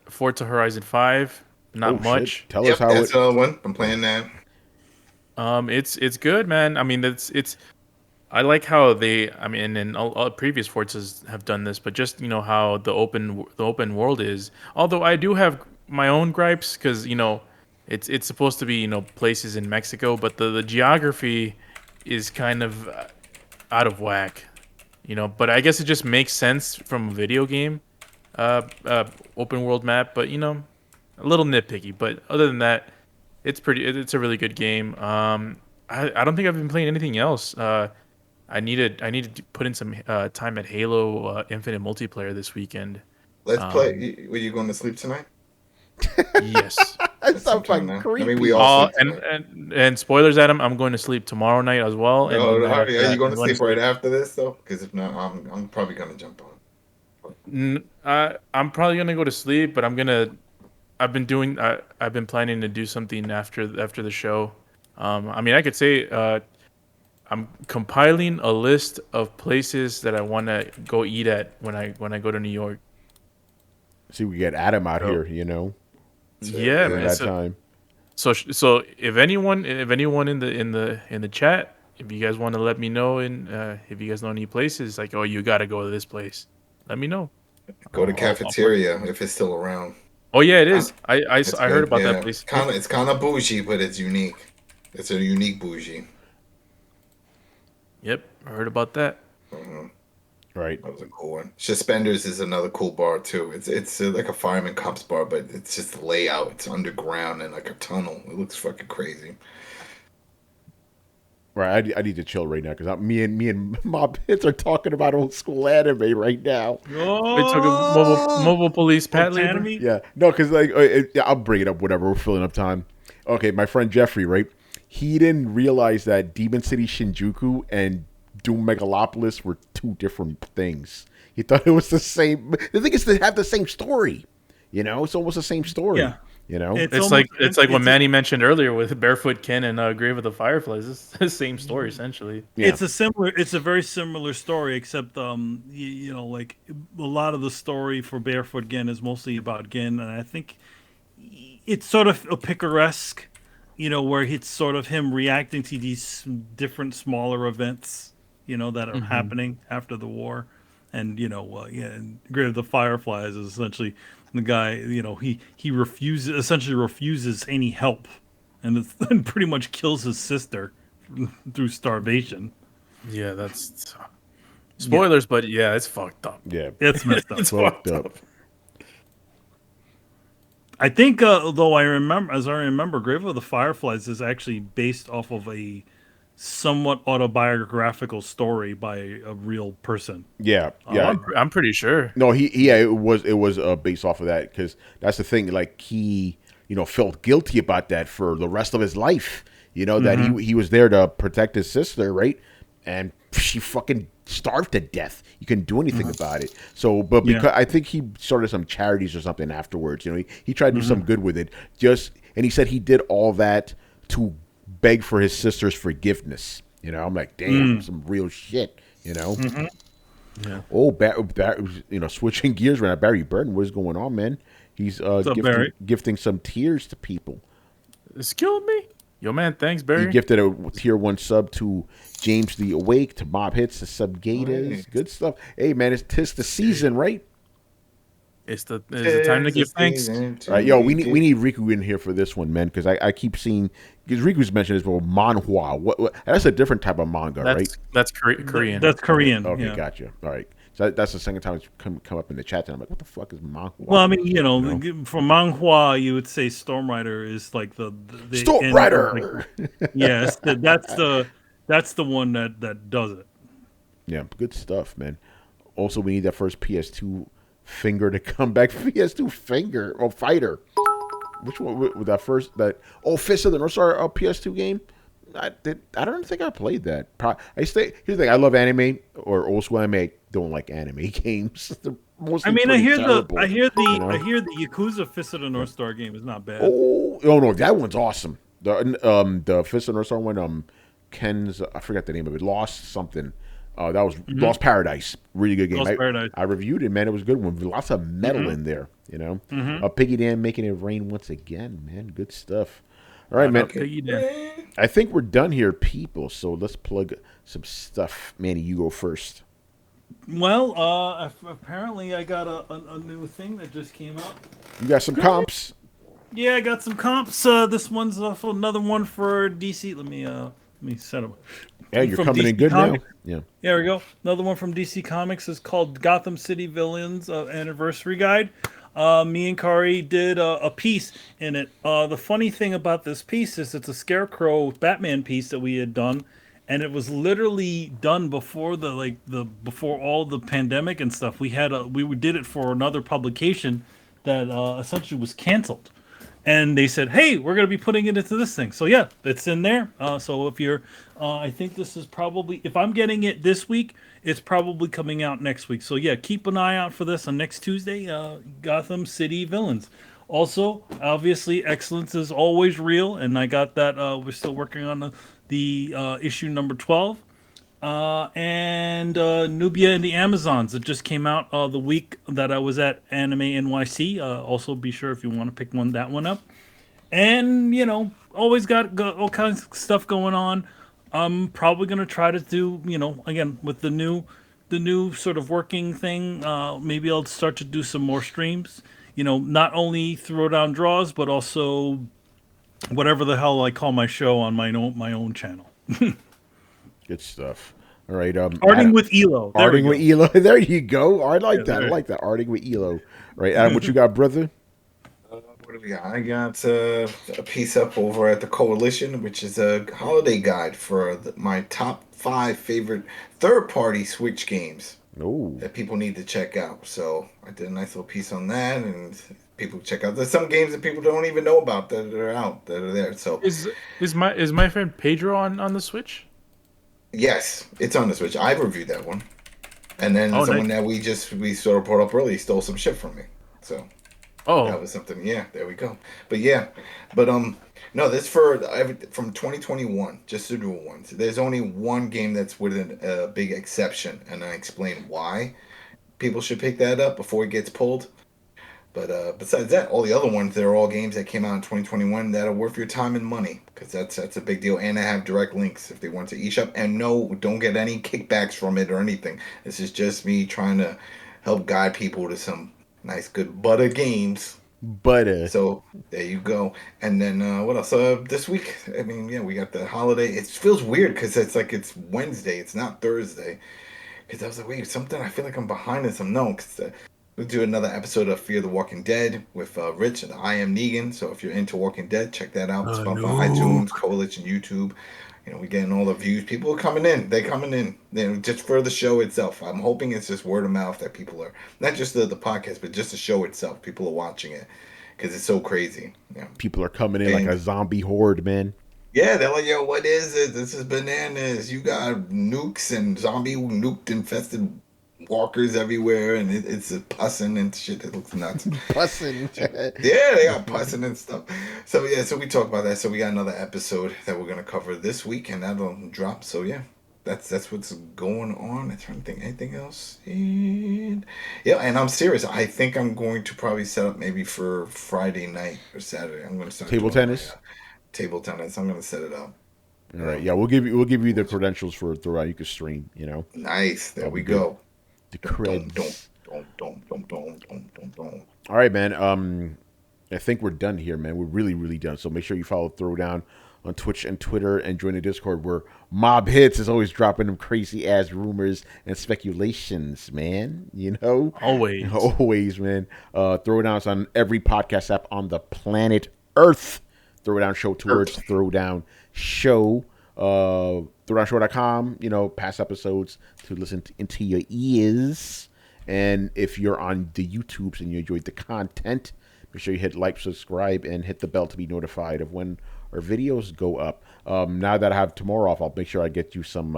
Forza Horizon 5. Not much. Shit. Tell us how that's another one. I'm playing that. It's good, man. I mean, it's. I like how and all previous Forzas have done this, but just how the open world is. Although I do have my own gripes because it's supposed to be places in Mexico, but the geography is kind of out of whack. But I guess it just makes sense from a video game, open world map. But a little nitpicky. But other than that, it's a really good game. I don't think I've been playing anything else. I needed to put in some time at Halo Infinite multiplayer this weekend. Let's play. Were you going to sleep tonight? Yes. That sounds like creepy. I mean, we all and spoilers, Adam. I'm going to sleep tomorrow night as well. Are you going to sleep right after this though? Because if not, I'm probably going to jump on. I'm probably going to go to sleep, but I've been planning to do something after the show. I mean, I could say I'm compiling a list of places that I want to go eat at when I go to New York. See, we get Adam out So- here, you know. Yeah, During man. that So, time. so if anyone in the chat, if you guys want to let me know, and if you guys know any places, like, oh, you got to go to this place, let me know. Go to I'll put- cafeteria if it's still around. Oh yeah, it is. It's I heard good. about Yeah, that place. it's kind of bougie, but it's unique. It's a unique bougie. Yep, I heard about that. Right. That was a cool one. Suspenders is another cool bar too. It's like a fireman cops bar, but it's just the layout. It's underground and like a tunnel. It looks fucking crazy. Right. I need to chill right now because me and Mob Hits are talking about old school anime right now. They took a mobile police pad labor. Academy? Yeah. No, because like I'll bring it up. Whatever. We're filling up time. Okay. My friend Jeffrey. Right. He didn't realize that Demon City Shinjuku and Doom Megalopolis were two different things. He thought it was the same. The thing is, they have the same story. You know, it's almost the same story. Yeah. You know, It's like what Manny mentioned earlier with Barefoot Ken and Grave of the Fireflies. It's the same story essentially. Yeah. It's a very similar story, except you know, like a lot of the story for Barefoot Gen is mostly about Gen, and I think it's sort of a picaresque, you know, where it's sort of him reacting to these different smaller events, you know, that are happening after the war. And, you know, and Grave of the Fireflies is essentially the guy, you know, he essentially refuses any help and pretty much kills his sister through starvation. Yeah, that's spoilers, but yeah, it's fucked up. yeah. It's messed up. It's Fucked up. I think, though, I remember, Grave of the Fireflies is actually based off of a somewhat autobiographical story by a real person. Yeah. Yeah. I'm pretty sure. No, yeah, it was based off of that because that's the thing. Like he, you know, felt guilty about that for the rest of his life. You know that he was there to protect his sister, right? And she fucking starved to death. You couldn't do anything about it. So, but because I think he started some charities or something afterwards. You know, he tried to do some good with it. And he said he did all that to beg for his sister's forgiveness. You know, I'm like, damn, some real shit. You know. Yeah. Oh, you know, switching gears right now. Barry Burton, what is going on, man? He's gifting some tears to people. Excuse me? Yo, man, thanks, Barry. He gifted a tier 1 sub to James the Awake, to Mob Hits, to Sub Gators. Right. Good stuff. Hey, man, tis the season, right? It's the time to give thanks. All right, yo, we need Riku in here for this one, man, because I keep seeing, because Riku's mentioned this, well, manhwa. What, that's a different type of manga, right? That's Korean. That's Korean. Okay, yeah. gotcha. All right. So that's the second time it's come up in the chat, and I'm like, what the fuck is manhwa? Well, I mean, you know, for manhwa, you would say Storm Rider is like the Storm end, Rider! like, yes, that's the one that does it. Yeah, good stuff, man. Also, we need that first PS2 finger to come back. PS2 finger or fighter. Which one with that first? Fist of the North Star PS2 game. I don't think I played that. Here's the thing. I love anime or old school anime. I don't like anime games. They're mostly I hear terrible, I hear you know? the Yakuza Fist of the North Star game is not bad. Oh no, that one's awesome. The Fist of the North Star one. Ken's I forgot the name of it. Lost something. That was Lost Paradise. Really good game. Lost Paradise. I reviewed it, man. It was a good one. Lots of metal in there, you know. Piggy Dan making it rain once again, man. Good stuff. All right, man. I think we're done here, people. So let's plug some stuff. Manny, you go first. Well, apparently I got a new thing that just came out. You got some comps. Yeah, I got some comps. This one's another one for DC. Let me set them. Yeah, you're from coming DC in good Comics. now. Yeah. There we go. Another one from DC Comics is called Gotham City Villains Anniversary Guide. Me and Kari did a piece in it. The funny thing about this piece is it's a Scarecrow Batman piece that we had done, and it was literally done before before all the pandemic and stuff. We did it for another publication that essentially was canceled. And they said, hey, we're going to be putting it into this thing. So, yeah, it's in there. So if you're, I think this is probably, if I'm getting it this week, it's probably coming out next week. So, yeah, keep an eye out for this on next Tuesday, Gotham City Villains. Also, obviously, excellence is always real. And I got that. We're still working on the issue number 12. And Nubia and the Amazons. It just came out the week that I was at Anime NYC. Also, be sure if you want to pick that one up. And always got all kinds of stuff going on. I'm probably gonna try to do again with the new sort of working thing. Maybe I'll start to do some more streams. Not only Throwdown draws, but also whatever the hell I call my show on my own channel. Good stuff. All right. Arting with Elo. Arting with Elo. There you go. I like that. I like that. Arting with Elo. All right, Adam, what you got, brother? What do we got? I got a piece up over at the Coalition, which is a holiday guide for my top 5 favorite third-party Switch games that people need to check out. So I did a nice little piece on that, and people check out. There's some games that people don't even know about that are out, that are there. So is my friend Pedro on the Switch? Yes, it's on the Switch. I've reviewed that one, and then someone that we sort of brought up early stole some shit from me. So. Oh, that was something. Yeah, there we go. But no, this from 2021, just the new ones. There's only one game that's with a big exception, and I explain why people should pick that up before it gets pulled. But besides that, all the other ones, they're all games that came out in 2021 that are worth your time and money, because that's a big deal. And I have direct links if they want to eShop. And no, don't get any kickbacks from it or anything. This is just me trying to help guide people to some nice, good butter games. Butter. So there you go. And then what else? This week, I mean, yeah, we got the holiday. It feels weird because it's Wednesday. It's not Thursday. Because I was like, wait, something. I feel like I'm behind in some. No, because we'll do another episode of Fear the Walking Dead with Rich and I Am Negan. So if you're into Walking Dead, check that out. Spotify, iTunes, Coalition, YouTube. We're getting all the views. People are coming in. They're coming in. Just for the show itself. I'm hoping it's just word of mouth that people are, not just the podcast, but just the show itself. People are watching it because it's so crazy. Yeah. People are coming in like a zombie horde, man. Yeah, they're like, yo, what is it? This is bananas. You got nukes and zombie nuked infested walkers everywhere, and it's pussing and shit. It looks nuts. Pussing. Yeah, they got pussing and stuff. So yeah, so we talked about that. So we got another episode that we're gonna cover this week, and that'll drop. So yeah, that's what's going on. I'm trying to think anything else. And I'm serious. I think I'm going to probably set up maybe for Friday night or Saturday. I'm gonna start table tennis. Table tennis. I'm gonna set it up. All right. Yeah, we'll give you the credentials for Throughout. You can stream. Nice. There we go. The creds. All right, man. I think we're done here, man. We're really, really done. So make sure you follow Throwdown on Twitch and Twitter, and join the Discord where Mob Hits is always dropping them crazy ass rumors and speculations, man. Always, man. Throwdown's on every podcast app on the planet Earth. Throwdown Show, 2 words. Throwdown Show. Throwdownshow.com, past episodes to listen into your ears. And if you're on the YouTubes and you enjoyed the content, make sure you hit like, subscribe, and hit the bell to be notified of when our videos go up. Now that I have tomorrow off, I'll make sure I get you some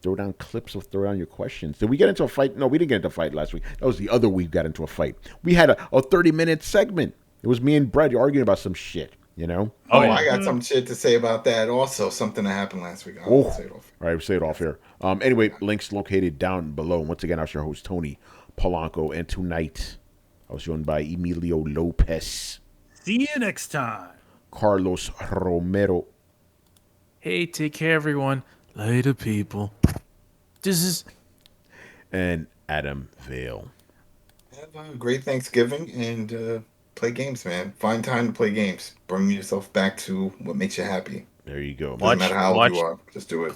Throwdown clips of Throwdown your questions. Did we get into a fight? No, we didn't get into a fight last week. That was the other week we got into a fight. We had a 30-minute segment. It was me and Brett arguing about some shit. I got some shit to say about that also. Something that happened last week. I'll say it off. All right, we'll say it off here. Anyway, links located down below. Once again, I was your host, Tony Polanco. And tonight, I was joined by Emilio Lopez. See you next time. Carlos Romero. Hey, take care, everyone. Later, people. And Adam Vale. Have a great Thanksgiving and... play games, man. Find time to play games. Bring yourself back to what makes you happy. There you go. Doesn't matter how old you are. Just do it.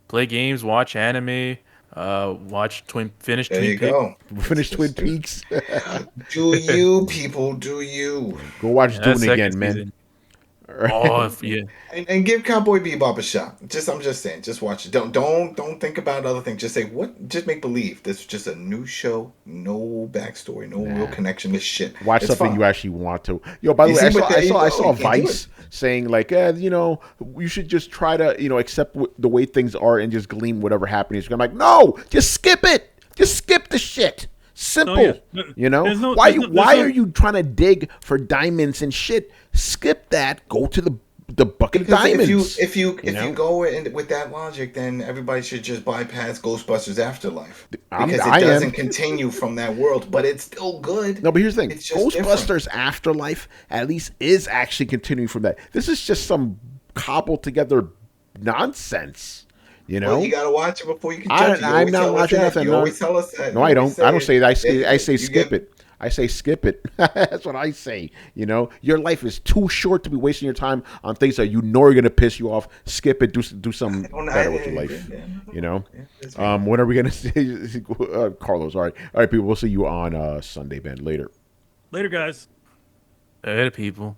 Play games, watch anime, finish Twin Peaks. There you go. Finish Twin Peaks. Do you, people, do you. Go watch Dune again, man. Right. Oh, yeah. And give Cowboy Bebop a shot. I'm just saying. Just watch it. Don't think about other things. Just say what. Just make believe. This is just a new show. No backstory. No real connection to shit. Watch it's something fun. you actually want to. By the way, I saw Vice saying like, you should just try to accept the way things are and just glean whatever happens. I'm like, no, just skip it. Just skip the shit. Simple. Why are you trying to dig for diamonds and shit? Skip that. Go to the the bucket of diamonds. If you go in with that logic, then everybody should just bypass Ghostbusters Afterlife because it doesn't continue from that world, but it's still good. No, but here's the thing: it's just Ghostbusters different. Afterlife at least is actually continuing from that. This is just some cobbled together nonsense. You know, well, you gotta watch it before you can judge it. I'm not watching that. You always tell us that. No, I don't. I don't say that. I say skip it. I say skip it. That's what I say. You know, your life is too short to be wasting your time on things that you know are going to piss you off. Skip it. Do something better with your life. You know. When are we going to see Carlos? All right, people. We'll see you on Sunday, Ben. Later. Later, guys. Later, people.